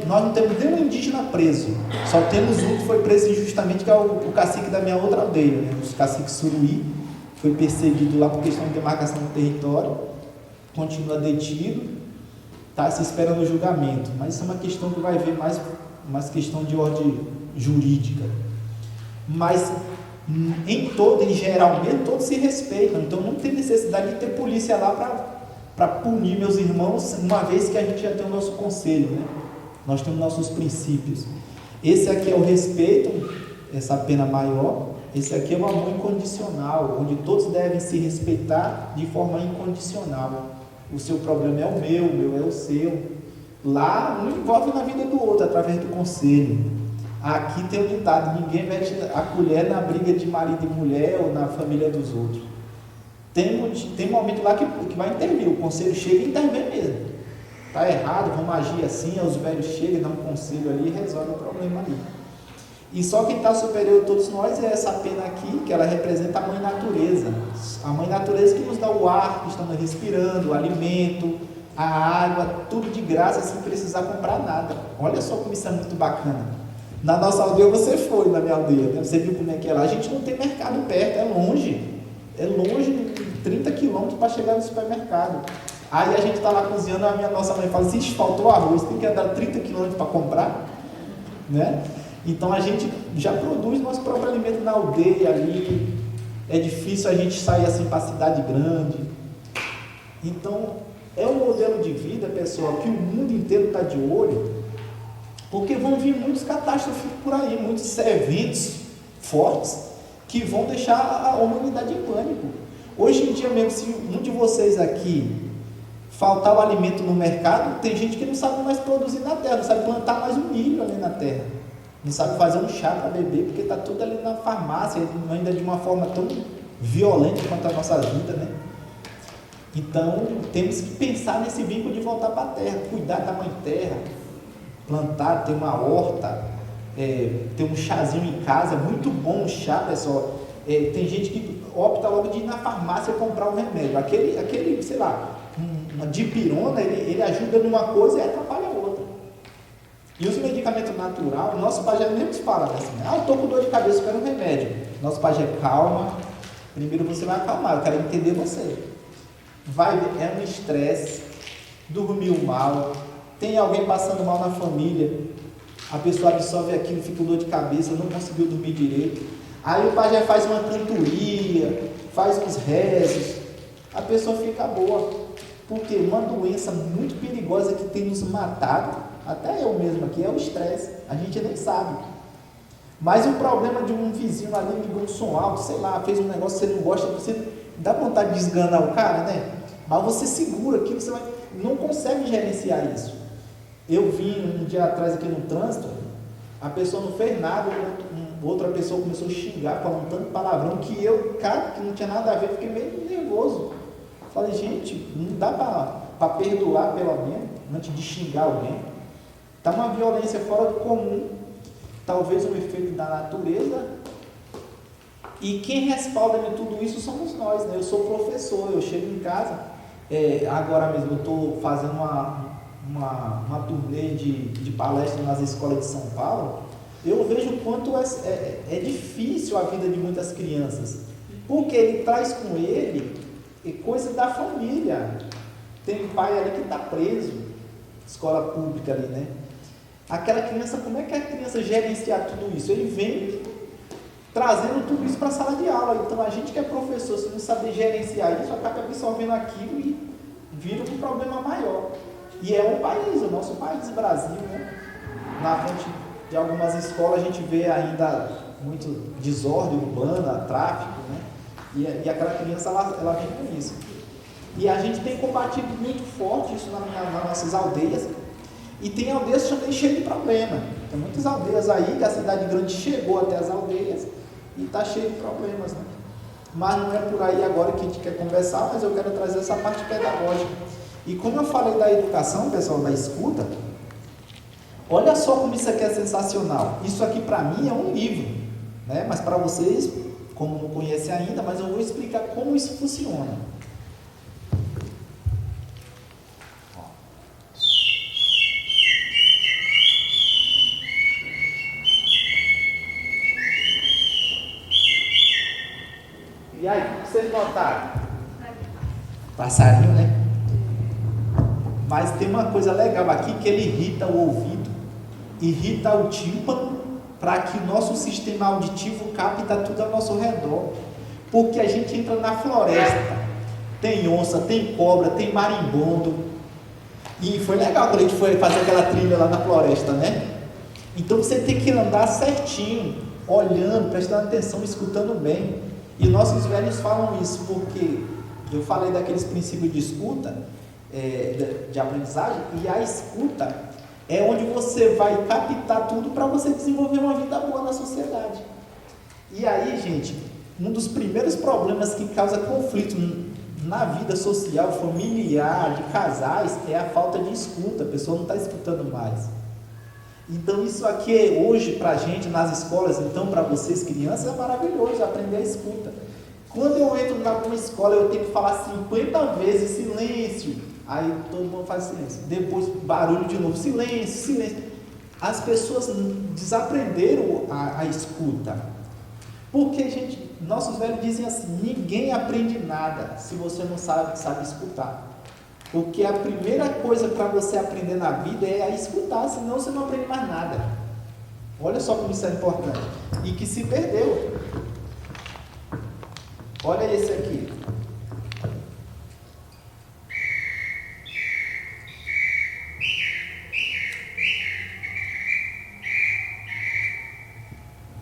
nós não temos nenhum indígena preso, só temos um que foi preso injustamente, que é o cacique da minha outra aldeia, né? O cacique Suruí, foi perseguido lá por questão de demarcação do território, continua detido, está se esperando o julgamento, mas isso é uma questão que vai ver mais questão de ordem jurídica, mas em geral mesmo, todos se respeitam, então não tem necessidade de ter polícia lá para punir meus irmãos, uma vez que a gente já tem o nosso conselho, né? Nós temos nossos princípios. Esse aqui é o respeito, essa pena maior. Esse aqui é o amor incondicional, onde todos devem se respeitar de forma incondicional. O seu problema é o meu é o seu. Lá, um envolve na vida do outro, através do conselho. Aqui tem um ditado: ninguém mete a colher na briga de marido e mulher ou na família dos outros. Tem um momento lá que vai intervir, o conselho chega e intervém mesmo. Está errado, vamos agir assim, os velhos chegam, dão um conselho ali e resolve o problema ali. E só quem está superior a todos nós é essa pena aqui, que ela representa a mãe natureza. A mãe natureza que nos dá o ar que estamos respirando, o alimento, a água, tudo de graça, sem precisar comprar nada. Olha só como isso é muito bacana. Na nossa aldeia você foi, na minha aldeia, né? Você viu como é que é lá. A gente não tem mercado perto, é longe, 30 quilômetros para chegar no supermercado. Aí a gente está lá cozinhando, nossa mãe fala: se faltou arroz, tem que andar 30 quilômetros para comprar, né? Então a gente já produz nosso próprio alimento na aldeia ali. É difícil a gente sair assim para a cidade grande. Então é um modelo de vida, pessoal, que o mundo inteiro está de olho, porque vão vir muitas catástrofes por aí, muitos eventos fortes que vão deixar a humanidade em pânico. Hoje em dia mesmo, se um de vocês aqui faltar o alimento no mercado, tem gente que não sabe mais produzir na terra, não sabe plantar mais um milho ali na terra, não sabe fazer um chá para beber, porque está tudo ali na farmácia, ainda de uma forma tão violenta quanto a nossa vida, né? Então, temos que pensar nesse vínculo de voltar para a terra, cuidar da mãe terra, plantar, ter uma horta, ter um chazinho em casa, muito bom o chá, pessoal. Tem gente que opta logo de ir na farmácia comprar um remédio, aquele sei lá, uma dipirona, ele ajuda numa coisa e atrapalha a outra. E os medicamentos naturais, nosso pajé mesmo fala assim: eu estou com dor de cabeça, eu quero um remédio. Nosso pajé: calma, primeiro você vai acalmar, eu quero entender você. É um estresse, dormiu mal, tem alguém passando mal na família, a pessoa absorve aquilo, fica com dor de cabeça, não conseguiu dormir direito. Aí o pajé faz uma cantoria, faz uns rezos, a pessoa fica boa. Porque uma doença muito perigosa que tem nos matado, até eu mesmo aqui, é o estresse. A gente nem sabe. Mas o problema de um vizinho ali ligou um som alto, sei lá, fez um negócio que você não gosta, você dá vontade de esganar o cara, né? Mas você segura aquilo, você não consegue gerenciar isso. Eu vim um dia atrás aqui no trânsito, a pessoa não fez nada, outra pessoa começou a xingar, falando tanto palavrão, que eu, cara, que não tinha nada a ver, fiquei meio nervoso. Falei: gente, não dá para perdoar pelo menos, antes de xingar alguém. Está uma violência fora do comum, talvez um efeito da natureza, e quem respalda de tudo isso somos nós, né? Eu sou professor, eu chego em casa, agora mesmo eu estou fazendo uma turnê de palestra nas escolas de São Paulo. Eu vejo o quanto é difícil a vida de muitas crianças, porque ele traz com ele coisa da família. Tem um pai ali que está preso, escola pública ali, né? Aquela criança, como é que a criança gerenciar tudo isso? Ele vem trazendo tudo isso para a sala de aula. Então a gente que é professor, se não saber gerenciar isso, acaba absorvendo aquilo e vira um problema maior. E é um país, o nosso país, Brasil, né? Na frente de algumas escolas a gente vê ainda muito desordem urbana, tráfico, né? E aquela criança, ela vem com isso. E a gente tem combatido muito forte isso nas nossas aldeias. E tem aldeias também cheias de problema. Tem muitas aldeias aí que a cidade grande chegou até as aldeias e está cheio de problemas, né? Mas não é por aí agora que a gente quer conversar, mas eu quero trazer essa parte pedagógica. E como eu falei da educação, pessoal, da escuta, olha só como isso aqui é sensacional. Isso aqui para mim é um livro, né? Mas para vocês, como não conhecem ainda, mas eu vou explicar como isso funciona. E aí, o que vocês notaram? Passarinho, né? Mas tem uma coisa legal aqui, que ele irrita o ouvido, irrita o tímpano, para que o nosso sistema auditivo capta tudo ao nosso redor. Porque a gente entra na floresta, tem onça, tem cobra, tem marimbondo. E foi legal quando a gente foi fazer aquela trilha lá na floresta, né? Então você tem que andar certinho, olhando, prestando atenção, escutando bem. E nossos velhos falam isso, porque eu falei daqueles princípios de escuta, de aprendizagem, e a escuta é onde você vai captar tudo para você desenvolver uma vida boa na sociedade. E aí, gente, um dos primeiros problemas que causa conflito na vida social, familiar, de casais, é a falta de escuta. A pessoa não está escutando mais. Então isso aqui hoje para a gente nas escolas, então para vocês crianças é maravilhoso aprender a escuta. Quando eu entro em alguma escola eu tenho que falar 50 vezes silêncio, aí todo mundo faz silêncio, depois barulho de novo, silêncio, silêncio. As pessoas desaprenderam a escuta, porque gente, nossos velhos dizem assim, ninguém aprende nada se você não sabe escutar. Porque a primeira coisa para você aprender na vida é a escutar, senão você não aprende mais nada. Olha só como isso é importante. E que se perdeu. Olha esse aqui.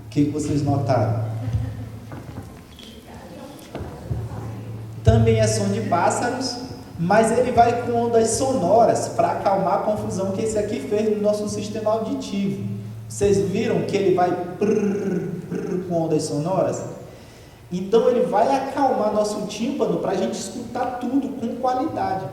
O que vocês notaram? Também é som de pássaros, mas ele vai com ondas sonoras para acalmar a confusão que esse aqui fez no nosso sistema auditivo. Vocês viram que ele vai com ondas sonoras? Então ele vai acalmar nosso tímpano para a gente escutar tudo com qualidade.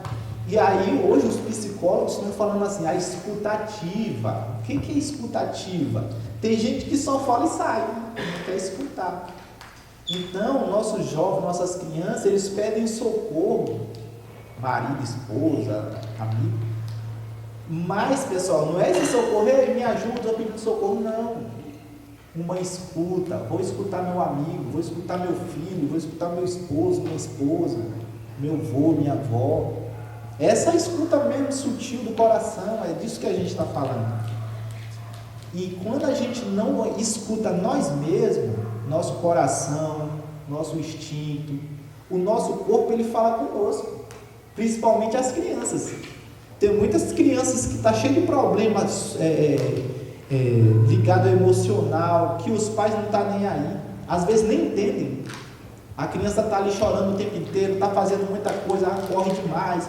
E aí hoje os psicólogos estão falando assim, a escutativa. O que é escutativa? Tem gente que só fala e sai, não quer escutar. Então nossos jovens, nossas crianças, eles pedem socorro, marido, esposa, amigo. Mas pessoal, não é esse socorro, me ajuda, eu pedindo socorro, não. Uma escuta, vou escutar meu amigo, vou escutar meu filho, vou escutar meu esposo, minha esposa, meu avô, minha avó. Essa escuta mesmo sutil do coração, é disso que a gente está falando. E quando a gente não escuta nós mesmos, nosso coração, nosso instinto, o nosso corpo, ele fala conosco, principalmente as crianças. Tem muitas crianças que estão cheias de problemas ligado ao emocional, que os pais não estão nem aí, às vezes nem entendem. A criança está ali chorando o tempo inteiro, está fazendo muita coisa, corre demais,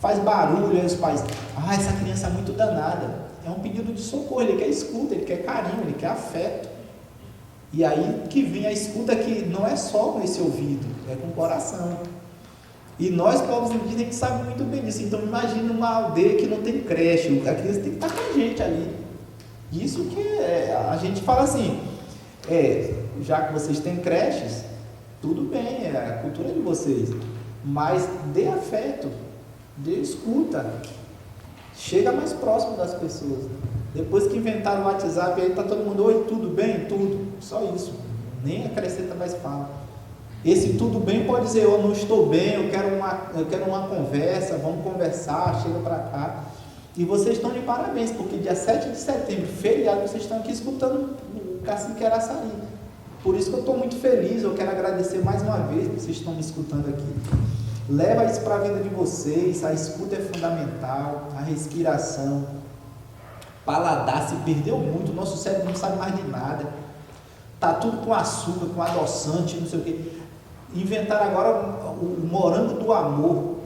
faz barulho, aí os pais, essa criança é muito danada. É um pedido de socorro, ele quer escuta, ele quer carinho, ele quer afeto. E aí que vem a escuta, que não é só com esse ouvido, é com o coração. E nós, povos indígenas, a gente sabe muito bem disso. Então imagina uma aldeia que não tem creche, a criança tem que estar com a gente ali. Isso que a gente fala assim, já que vocês têm creches, tudo bem, é a cultura de vocês, mas dê afeto, dê escuta, chega mais próximo das pessoas. Depois que inventaram o WhatsApp, aí está todo mundo, oi, tudo bem? Tudo, só isso, nem acrescenta mais fala. Esse tudo bem pode dizer, eu não estou bem, eu quero uma conversa, vamos conversar, chega para cá. E vocês estão de parabéns, porque dia 7 de setembro, feriado, vocês estão aqui escutando o Cacique Araçaí. Por isso que eu estou muito feliz, eu quero agradecer mais uma vez que vocês estão me escutando aqui. Leva isso para a vida de vocês, a escuta é fundamental, a respiração, paladar se perdeu muito, o nosso cérebro não sabe mais de nada, tá tudo com açúcar, com adoçante, não sei o que. Inventaram agora o morango do amor.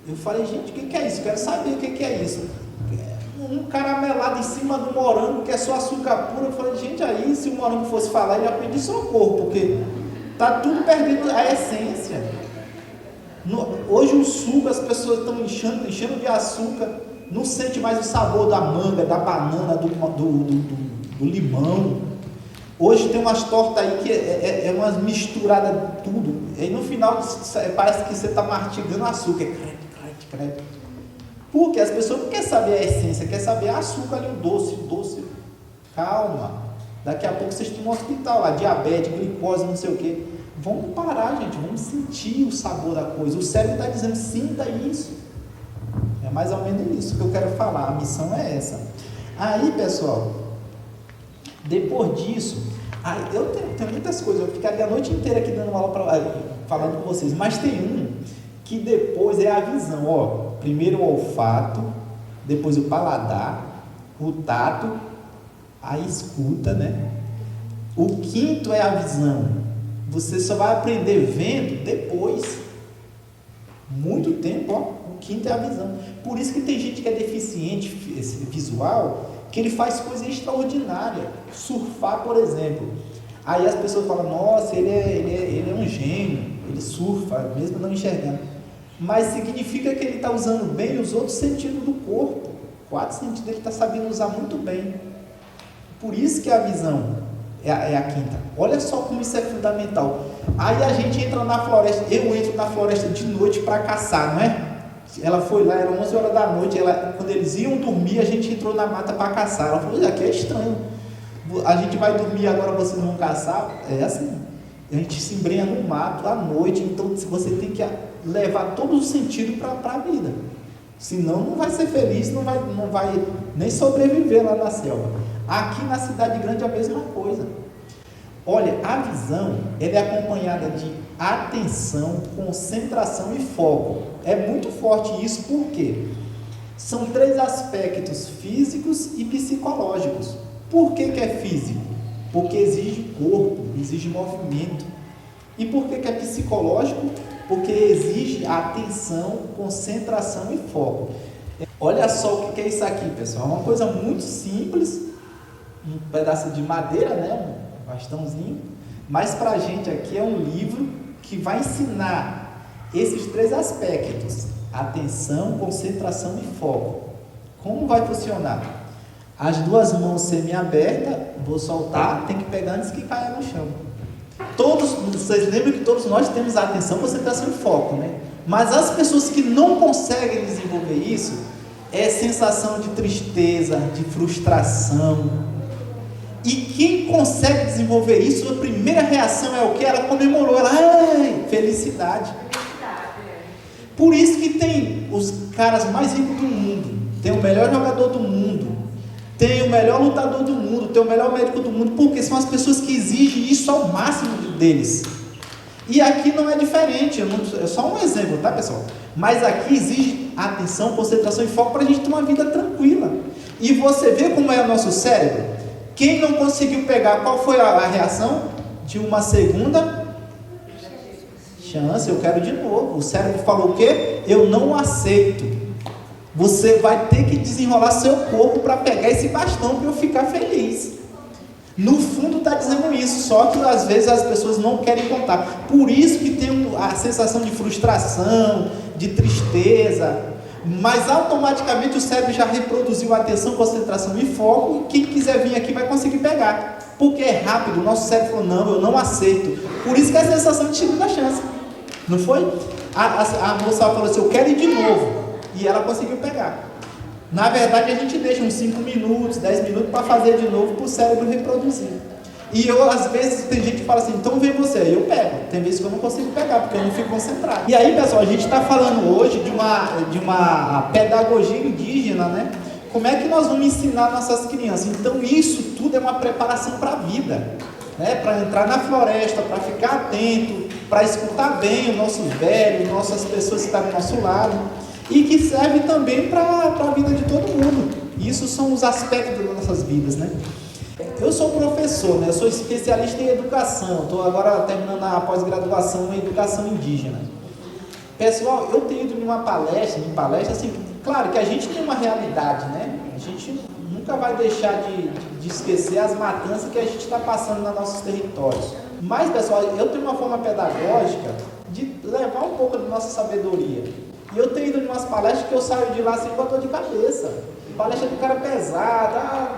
Eu falei, gente, o que é isso? Quero saber o que é isso. Um caramelado em cima do morango, que é só açúcar puro. Eu falei, gente, aí se o morango fosse falar, ele ia pedir socorro, porque tá tudo perdendo a essência. Hoje o suco, as pessoas estão enchendo de açúcar, não sente mais o sabor da manga, da banana, do limão. Hoje tem umas tortas aí que é umas misturadas tudo, e no final parece que você está mastigando açúcar, crepe. Porque as pessoas não querem saber a essência, querem saber açúcar ali, o doce. Calma, daqui a pouco vocês estão no hospital lá, diabetes, glicose, não sei o que. Vamos parar, gente, vamos sentir o sabor da coisa. O cérebro está dizendo, sinta isso. É mais ou menos isso que eu quero falar, a missão é essa. Aí, pessoal, depois disso, eu tenho muitas coisas, eu ficaria a noite inteira aqui dando aula falando com vocês, mas tem um que depois é a visão, ó. Primeiro o olfato, depois o paladar, o tato, a escuta, né? O quinto é a visão. Você só vai aprender vendo depois. Muito tempo, ó. O quinto é a visão. Por isso que tem gente que é deficiente visual, que ele faz coisa extraordinária. Surfar, por exemplo. Aí as pessoas falam, nossa, ele é um gênio, ele surfa, mesmo não enxergando. Mas significa que ele está usando bem os outros sentidos do corpo. 4 sentidos ele está sabendo usar muito bem. Por isso que a visão é a quinta. Olha só como isso é fundamental. Aí a gente entra na floresta, eu entro na floresta de noite para caçar, não é? Ela foi lá, era 11 horas da noite, quando eles iam dormir, a gente entrou na mata para caçar. Ela falou, aqui é estranho, a gente vai dormir agora, vocês vão caçar? É assim, a gente se embrenha no mato à noite, então você tem que levar todo o sentido para a vida, senão não vai ser feliz, não vai nem sobreviver lá na selva. Aqui na cidade grande é a mesma coisa. Olha, a visão, ela é acompanhada de atenção, concentração e foco. É muito forte isso, porque são 3 aspectos físicos e psicológicos. Por que é físico? Porque exige corpo, exige movimento. E por que é psicológico? Porque exige atenção, concentração e foco. Olha só o que é isso aqui, pessoal. É uma coisa muito simples, um pedaço de madeira, né? Um bastãozinho. Mas para a gente aqui é um livro que vai ensinar esses 3 aspectos: atenção, concentração e foco. Como vai funcionar? As 2 mãos semi-abertas, vou soltar, tem que pegar antes que caia no chão. Vocês lembram que todos nós temos atenção, concentração e foco, né? Mas as pessoas que não conseguem desenvolver isso, é sensação de tristeza, de frustração. E quem consegue desenvolver isso, a primeira reação é o que? Ela comemorou, felicidade. Por isso que tem os caras mais ricos do mundo, tem o melhor jogador do mundo, tem o melhor lutador do mundo, tem o melhor médico do mundo, porque são as pessoas que exigem isso ao máximo deles. E aqui não é diferente, é só um exemplo, tá, pessoal? Mas aqui exige atenção, concentração e foco para a gente ter uma vida tranquila. E você vê como é o nosso cérebro? Quem não conseguiu pegar, qual foi a reação? De uma segunda chance, eu quero de novo. O cérebro falou o quê? Eu não aceito. Você vai ter que desenrolar seu corpo para pegar esse bastão para eu ficar feliz. No fundo está dizendo isso, só que às vezes as pessoas não querem contar. Por isso que tem a sensação de frustração, de tristeza, mas automaticamente o cérebro já reproduziu a atenção, concentração e foco, e quem quiser vir aqui vai conseguir pegar, porque é rápido. O nosso cérebro falou, não, eu não aceito. Por isso que é a sensação de segunda chance, não foi? A moça falou assim, eu quero ir de novo, e ela conseguiu pegar. Na verdade a gente deixa uns 5 minutos, 10 minutos para fazer de novo, para o cérebro reproduzir. E eu, às vezes, tem gente que fala assim, então vem você, aí eu pego. Tem vezes que eu não consigo pegar, porque eu não fico concentrado. E aí, pessoal, a gente está falando hoje de uma pedagogia indígena, né? Como é que nós vamos ensinar nossas crianças? Então isso tudo é uma preparação para a vida. né, para entrar na floresta, para ficar atento, para escutar bem os nossos velhos, nossas pessoas que estão do nosso lado, e que serve também para a vida de todo mundo. Isso são os aspectos das nossas vidas, né? Eu sou professor, né? Eu sou especialista em educação, estou agora terminando a pós-graduação em educação indígena. Pessoal, eu tenho ido em palestra, assim, claro que a gente tem uma realidade, né? A gente nunca vai deixar de esquecer as matanças que a gente está passando nos nossos territórios. Mas, pessoal, eu tenho uma forma pedagógica de levar um pouco da nossa sabedoria. E eu tenho ido em umas palestras que eu saio de lá assim com a dor de cabeça. Palestra do cara pesada,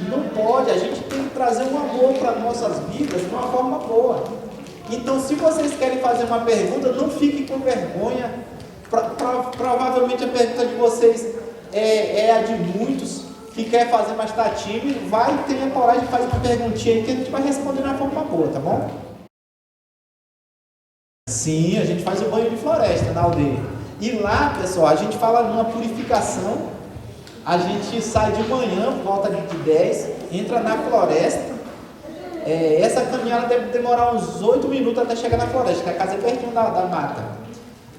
não pode, a gente tem que trazer um amor para nossas vidas de uma forma boa. Então, se vocês querem fazer uma pergunta, não fiquem com vergonha. Provavelmente a pergunta de vocês é a de muitos que quer fazer, mas está tímido. Vai, tenha coragem de fazer uma perguntinha aí que a gente vai responder de uma forma boa, tá bom? Sim, a gente faz o banho de floresta na aldeia. E lá, pessoal, a gente fala numa purificação. A gente sai de manhã, por volta de 10, entra na floresta. Essa caminhada deve demorar uns 8 minutos até chegar na floresta, que a casa é pertinho da mata.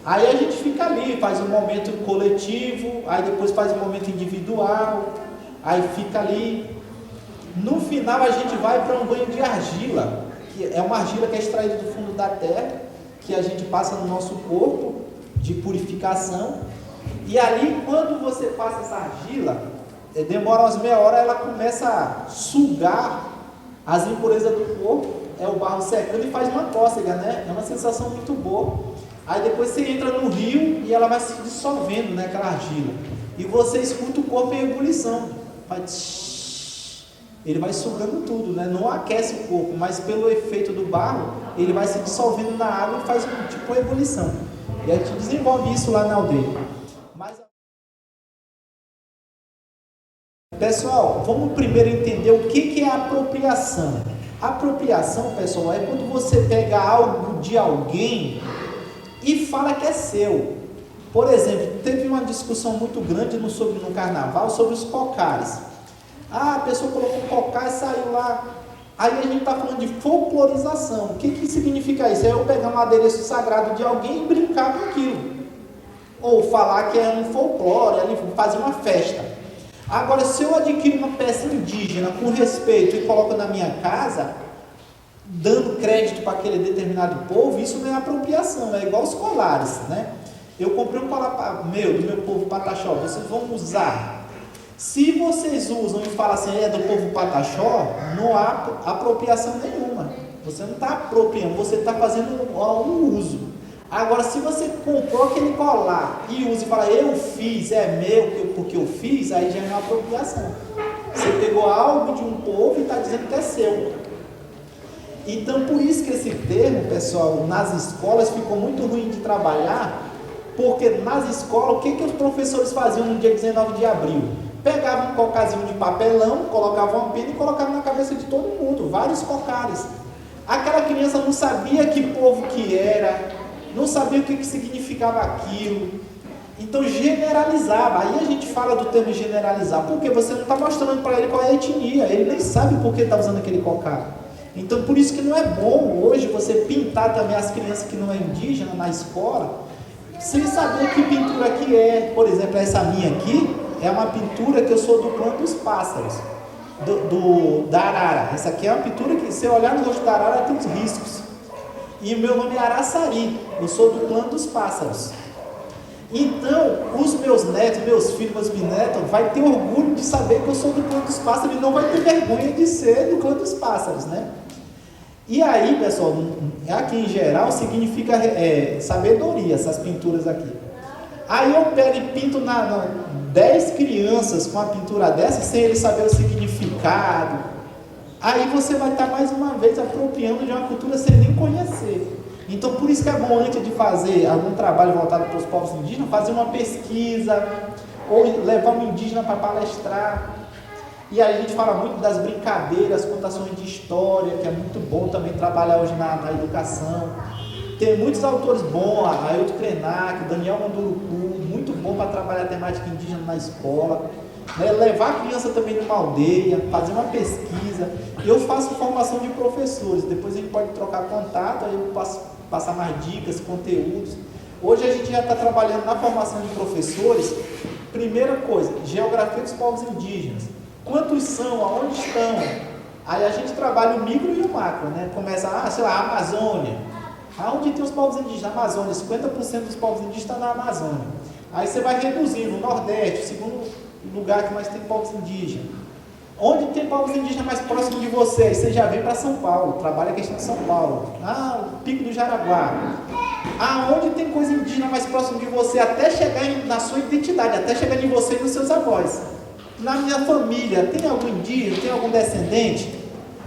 Aí a gente fica ali, faz um momento coletivo, aí depois faz um momento individual, aí fica ali. No final a gente vai para um banho de argila, que é uma argila que é extraída do fundo da terra, que a gente passa no nosso corpo, de purificação. E ali, quando você passa essa argila, demora umas meia hora, ela começa a sugar as impurezas do corpo, o barro secando e faz uma cócega, né? É uma sensação muito boa. Aí depois você entra no rio e ela vai se dissolvendo, né, aquela argila. E você escuta o corpo em ebulição. Ele vai sugando tudo, né? Não aquece o corpo, mas pelo efeito do barro, ele vai se dissolvendo na água e faz tipo uma ebulição. E a gente desenvolve isso lá na aldeia. Pessoal, vamos primeiro entender o que é apropriação. Apropriação, pessoal, é quando você pega algo de alguém e fala que é seu. Por exemplo, teve uma discussão muito grande no carnaval sobre os cocares. A pessoa colocou cocar e saiu lá. Aí a gente está falando de folclorização. O que significa isso? É eu pegar um adereço sagrado de alguém e brincar com aquilo. Ou falar que é um folclore, ali fazer uma festa. Agora, se eu adquiro uma peça indígena com respeito e coloco na minha casa, dando crédito para aquele determinado povo, isso não é apropriação, é igual os colares, né? Eu comprei um colar do meu povo Pataxó, vocês vão usar. Se vocês usam e falam assim, é do povo Pataxó, não há apropriação nenhuma. Você não está apropriando, você está fazendo um uso. Agora, se você comprou aquele colar e usa e fala, eu fiz, é meu, porque eu fiz, aí já é uma apropriação. Você pegou algo de um povo e está dizendo que é seu. Então, por isso que esse termo, pessoal, nas escolas ficou muito ruim de trabalhar, porque nas escolas, o que os professores faziam no dia 19 de abril? Pegavam um cocazinho de papelão, colocavam uma pena e colocavam na cabeça de todo mundo, vários cocares. Aquela criança não sabia que povo que era, não sabia o que significava aquilo, então generalizava. Aí a gente fala do termo generalizar, porque você não está mostrando para ele qual é a etnia, ele nem sabe por que está usando aquele cocar. Então por isso que não é bom hoje você pintar também as crianças que não é indígena na escola, sem saber que pintura que é. Por exemplo, essa minha aqui é uma pintura que eu sou do clã dos pássaros, da arara. Essa aqui é uma pintura que, se você olhar no rosto da arara, tem uns riscos. E o meu nome é Araçari, eu sou do clã dos pássaros. Então, os meus netos, meus filhos, meus bisnetos, vai ter orgulho de saber que eu sou do clã dos pássaros e não vai ter vergonha de ser do clã dos pássaros, né? E aí, pessoal, aqui em geral significa sabedoria, essas pinturas aqui. Aí eu pego e pinto 10 crianças com a pintura dessa, sem eles saber o significado. Aí você vai estar mais uma vez apropriando de uma cultura sem nem conhecer. Então, por isso que é bom, antes de fazer algum trabalho voltado para os povos indígenas, fazer uma pesquisa, ou levar um indígena para palestrar. E aí a gente fala muito das brincadeiras, contações de história, que é muito bom também trabalhar hoje na educação. Tem muitos autores bons, Ailton Krenak, Daniel Manduruku, muito bom para trabalhar a temática indígena na escola. né? Levar a criança também numa aldeia, fazer uma pesquisa. Eu faço formação de professores, depois a gente pode trocar contato, aí eu posso passar mais dicas, conteúdos. Hoje a gente já está trabalhando na formação de professores. Primeira coisa, geografia dos povos indígenas. Quantos são? Aonde estão? Aí a gente trabalha o micro e o macro, né? Começa, sei lá, a Amazônia. Aonde tem os povos indígenas? Na Amazônia, 50% dos povos indígenas estão na Amazônia. Aí você vai reduzindo, o Nordeste, o segundo lugar que mais tem povos indígenas. Onde tem povos indígenas mais próximo de você? Aí você já vem para São Paulo, trabalha a questão de São Paulo. O Pico do Jaraguá. Onde tem coisa indígena mais próximo de você, até chegar na sua identidade, até chegar em você e nos seus avós. Na minha família, tem algum indígena, tem algum descendente?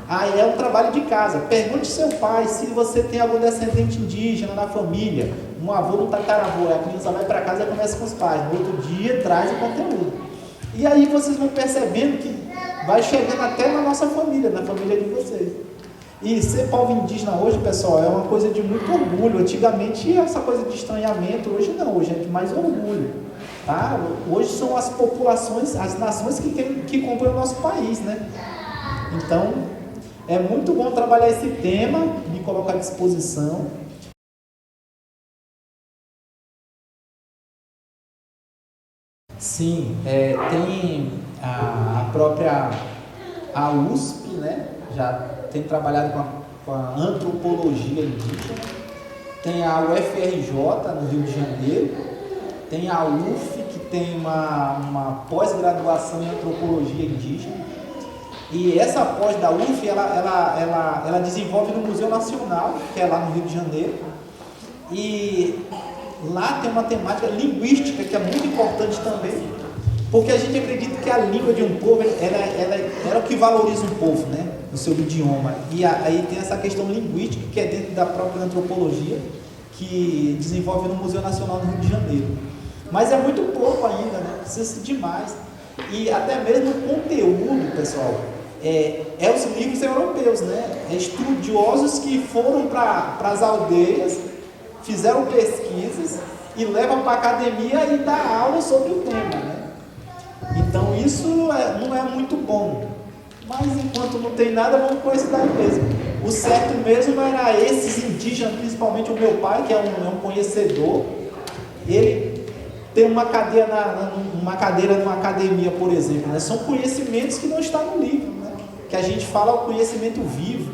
Aí é um trabalho de casa. Pergunte seu pai se você tem algum descendente indígena na família, um avô, um tataravô. A criança vai para casa e começa com os pais. No outro dia traz o conteúdo. E aí vocês vão percebendo que vai chegando até na nossa família, na família de vocês. E ser povo indígena hoje, pessoal, é uma coisa de muito orgulho. Antigamente essa coisa de estranhamento, hoje não, hoje é de mais orgulho. Tá? Hoje são as populações, as nações que compõem o nosso país, né? Então, é muito bom trabalhar esse tema, me colocar à disposição. Sim, tem a própria USP, né? Já tem trabalhado com a antropologia indígena. Tem a UFRJ, no Rio de Janeiro. Tem a UF, que tem uma pós-graduação em antropologia indígena. E essa pós da UF, ela desenvolve no Museu Nacional, que é lá no Rio de Janeiro. E lá tem uma temática linguística que é muito importante também, porque a gente acredita que a língua de um povo ela é o que valoriza um povo, né? O seu idioma. E aí tem essa questão linguística que é dentro da própria antropologia, que desenvolve no Museu Nacional do Rio de Janeiro. Mas é muito pouco ainda, né? Precisa de mais. E até mesmo o conteúdo, pessoal, os livros europeus, né? Estudiosos que foram para as aldeias, fizeram pesquisas e levam para a academia e dá aula sobre o tema, né? Então isso não é muito bom. Mas enquanto não tem nada, vamos com esse daí mesmo. O certo mesmo era esses indígenas, principalmente o meu pai, que é um conhecedor. Ele tem uma cadeira numa academia, por exemplo, né? São conhecimentos que não estão no livro, né? Que a gente fala o conhecimento vivo.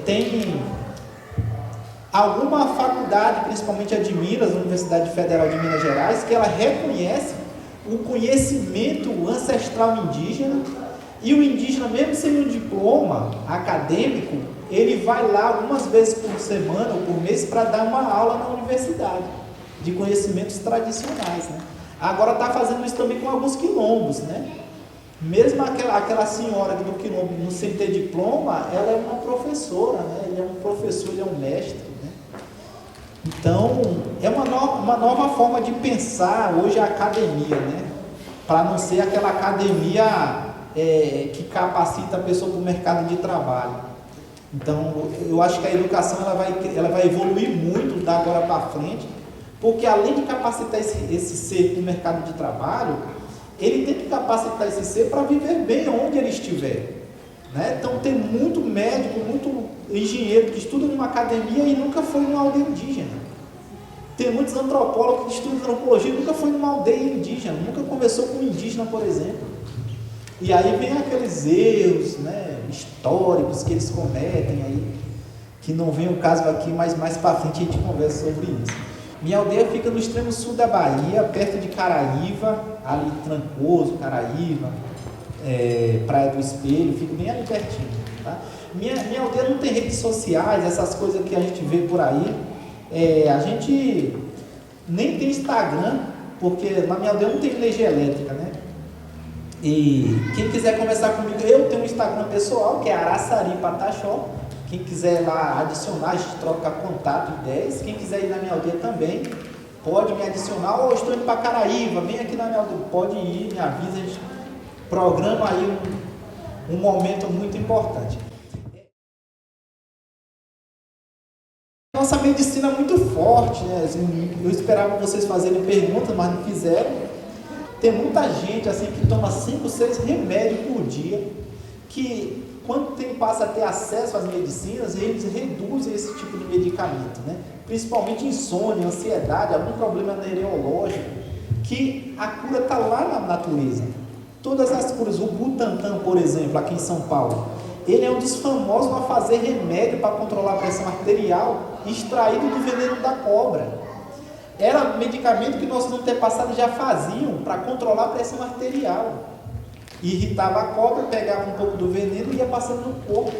Tem alguma faculdade, principalmente a de Minas, a Universidade Federal de Minas Gerais, que ela reconhece o conhecimento ancestral indígena, e o indígena, mesmo sem um diploma acadêmico, ele vai lá algumas vezes por semana ou por mês para dar uma aula na universidade de conhecimentos tradicionais, né? Agora está fazendo isso também com alguns quilombos, né? Mesmo aquela senhora do quilombo não sem ter diploma, ela é uma professora, né? Ele é um professor, ele é um mestre, né? Então, é uma nova forma de pensar hoje a academia, né? Para não ser aquela academia que capacita a pessoa para o mercado de trabalho. Então, eu acho que a educação ela vai evoluir muito da agora para frente, porque além de capacitar esse ser para o mercado de trabalho, ele tem que capacitar esse ser para viver bem onde ele estiver, né? Então tem muito médico, muito engenheiro que estuda numa academia e nunca foi numa aldeia indígena. Tem muitos antropólogos que estudam antropologia e nunca foi numa aldeia indígena, nunca conversou com um indígena, por exemplo. E aí vem aqueles erros, né, históricos que eles cometem aí, que não vem o caso aqui, mas mais para frente a gente conversa sobre isso. Minha aldeia fica no extremo sul da Bahia, perto de Caraíva, ali Trancoso, Caraíva, Praia do Espelho, fica bem ali pertinho, tá? Minha aldeia não tem redes sociais, essas coisas que a gente vê por aí. A gente nem tem Instagram, porque na minha aldeia não tem energia elétrica, né? E quem quiser conversar comigo, eu tenho um Instagram pessoal, que é Araçari Pataxó. Quem quiser lá adicionar, a gente troca contato, ideias. Quem quiser ir na minha aldeia também, pode me adicionar. Ou estou indo para Caraíva, vem aqui na minha aldeia. Pode ir, me avisa, a gente programa aí um momento muito importante. Nossa medicina é muito forte, né? Eu esperava vocês fazerem perguntas, mas não fizeram. Tem muita gente assim que toma 5, 6 remédios por dia, que quando passa a ter acesso às medicinas, eles reduzem esse tipo de medicamento, né? Principalmente insônia, ansiedade, algum problema neurológico, que a cura está lá na natureza. Todas as curas, o Butantan, por exemplo, aqui em São Paulo, ele é um dos famosos a fazer remédio para controlar a pressão arterial extraído do veneno da cobra. Era medicamento que nossos antepassados já faziam para controlar a pressão arterial. Irritava a cobra, pegava um pouco do veneno e ia passando no corpo,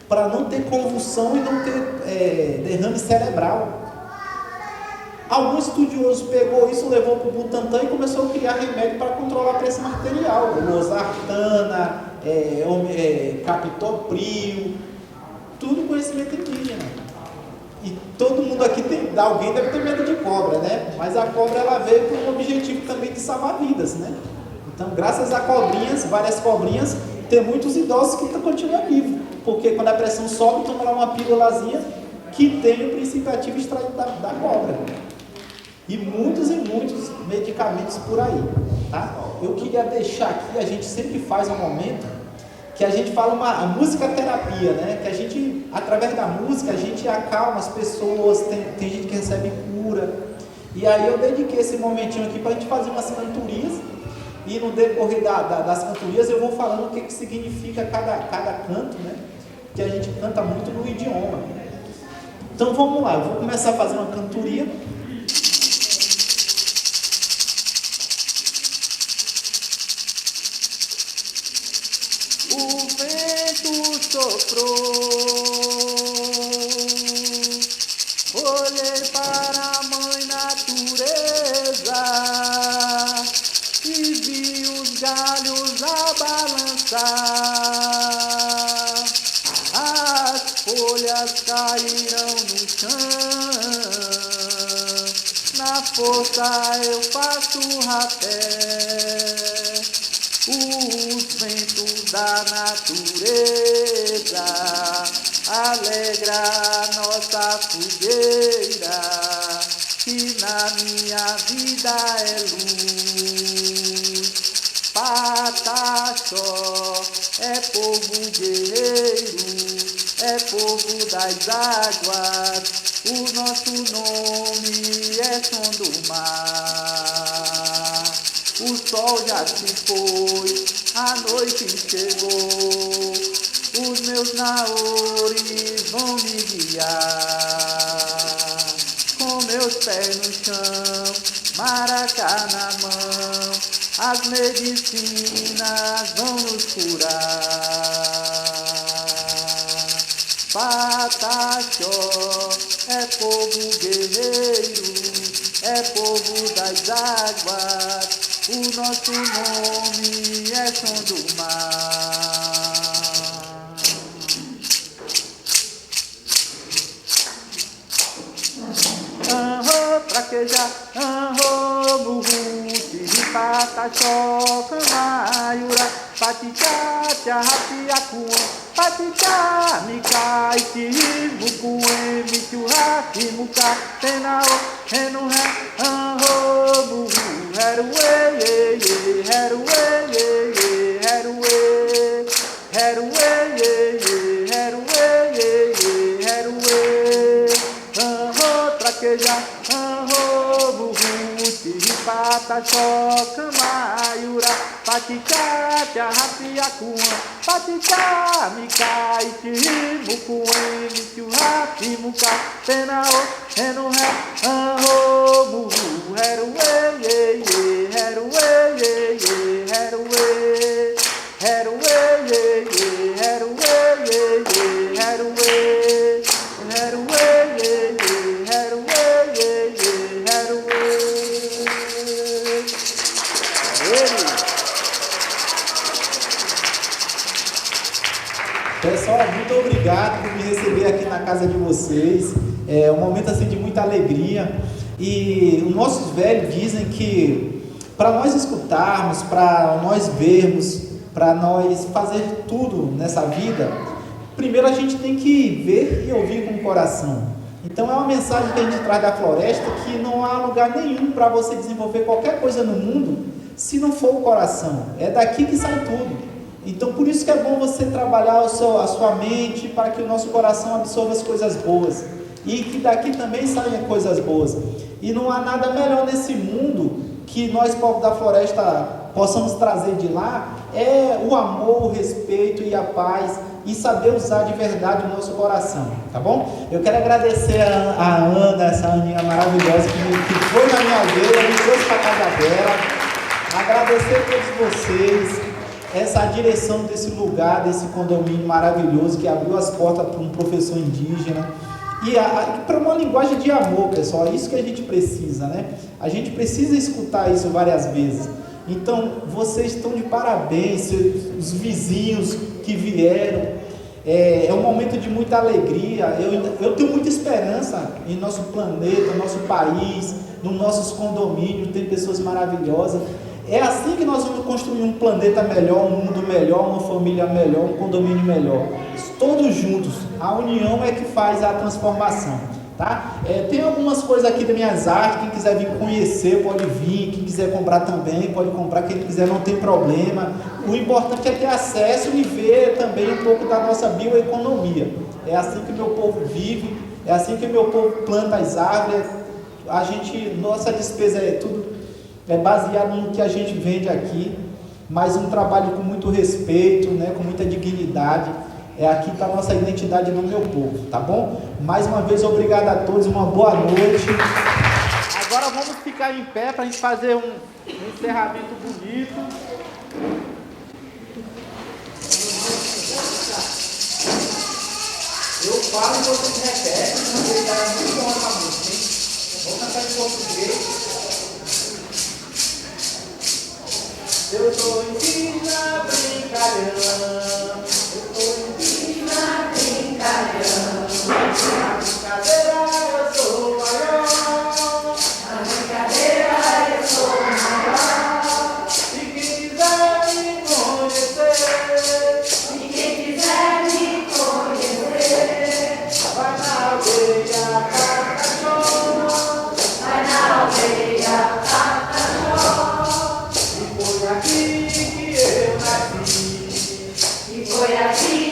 para não ter convulsão e não ter derrame cerebral. Algum estudioso pegou isso, levou para o Butantan e começou a criar remédio para controlar a pressão arterial. Losartana, captopril, tudo conhecimento indígena. E todo mundo aqui alguém deve ter medo de cobra, né? Mas a cobra ela veio com o objetivo também de salvar vidas, né? Então, graças a cobrinhas, várias cobrinhas, tem muitos idosos que continuam vivos, porque quando a pressão sobe, toma lá uma pílulazinha que tem o princípio ativo extraído da cobra. E muitos medicamentos por aí, tá? Eu queria deixar aqui, a gente sempre faz um momento que a gente fala a música terapia, né? Que a gente, através da música, a gente acalma as pessoas, tem gente que recebe cura. E aí eu dediquei esse momentinho aqui para a gente fazer umas cantorias, e no decorrer das cantorias eu vou falando o que significa cada canto, né? Que a gente canta muito no idioma. Então vamos lá, eu vou começar a fazer uma cantoria. O vento soprou, olhei para a mãe natureza e vi os galhos a balançar. As folhas caíram no chão, na força eu faço rapé. Os ventos da natureza alegra nossa fogueira, que na minha vida é luz. Pataxó é povo guerreiro, é povo das águas, o nosso nome é som do mar. O sol já se foi, a noite chegou, os meus naores vão me guiar. Com meus pés no chão, maracá na mão, as medicinas vão nos curar. Pataxó é povo guerreiro, é povo das águas, o nosso nome é som do mar. Traqueja, muruti, pataxó, camaiura, patichacha, rapiacuã, patichá, micaiti, mucuê, michurra, muca, tenao, renué, muru. Heruê, heruê, heruê, heruê, heruê, heruê, traqueja, muruti, pataxó, camaiura, patichacha, rapiacuã, patichá, micaiti, mucuê, michurra, muca, tenao, renué, muru, heruê, heruê, heruê, heruê, heruê, heruê, Pessoal, muito obrigado por me receber aqui na casa de vocês. É um momento assim de muita alegria. E os nossos velhos dizem que para nós escutarmos, para nós vermos, para nós fazer tudo nessa vida, primeiro a gente tem que ver e ouvir com o coração. Então é uma mensagem que a gente traz da floresta, que não há lugar nenhum para você desenvolver qualquer coisa no mundo se não for o coração. É daqui que sai tudo. Então, por isso que é bom você trabalhar a sua mente para que o nosso coração absorva as coisas boas. E que daqui também saiam coisas boas. E não há nada melhor nesse mundo que nós, povos da floresta, possamos trazer de lá, é o amor, o respeito e a paz, e saber usar de verdade o nosso coração, tá bom? Eu quero agradecer a Ana, essa Aninha maravilhosa que foi na minha aldeia, me trouxe para a casa dela. Agradecer a todos vocês, essa direção desse lugar, desse condomínio maravilhoso que abriu as portas para um professor indígena. E para uma linguagem de amor, pessoal, é isso que a gente precisa, né? A gente precisa escutar isso várias vezes. Então, vocês estão de parabéns, os vizinhos que vieram. É um momento de muita alegria. Eu tenho muita esperança em nosso planeta, no nosso país, nos nossos condomínios. Tem pessoas maravilhosas. É assim que nós vamos construir um planeta melhor, um mundo melhor, uma família melhor, um condomínio melhor. Todos juntos. A união é que faz a transformação, tá? Tem algumas coisas aqui das minhas artes. Quem quiser vir conhecer pode vir. Quem quiser comprar também pode comprar. Quem quiser não tem problema. O importante é ter acesso e ver também um pouco da nossa bioeconomia. É assim que meu povo vive. É assim que meu povo planta as árvores. Nossa despesa é baseado no que a gente vende aqui, mas um trabalho com muito respeito, né, com muita dignidade. Aqui está a nossa identidade no meu povo, tá bom? Mais uma vez, obrigado a todos, uma boa noite. Agora vamos ficar em pé para a gente fazer um encerramento bonito. Eu falo e vocês repetem, porque está muito bom essa música, hein? Vou cantar em português. Eu tô em Pina brincalhão, eu tô em Pina brincalhão. Na brincadeira eu sou maior, na brincadeira eu sou maior. E quem quiser me conhecer, vai na aldeia Pacajó, vai na aldeia Pacajó. Aqui que eu nasci, e foi aqui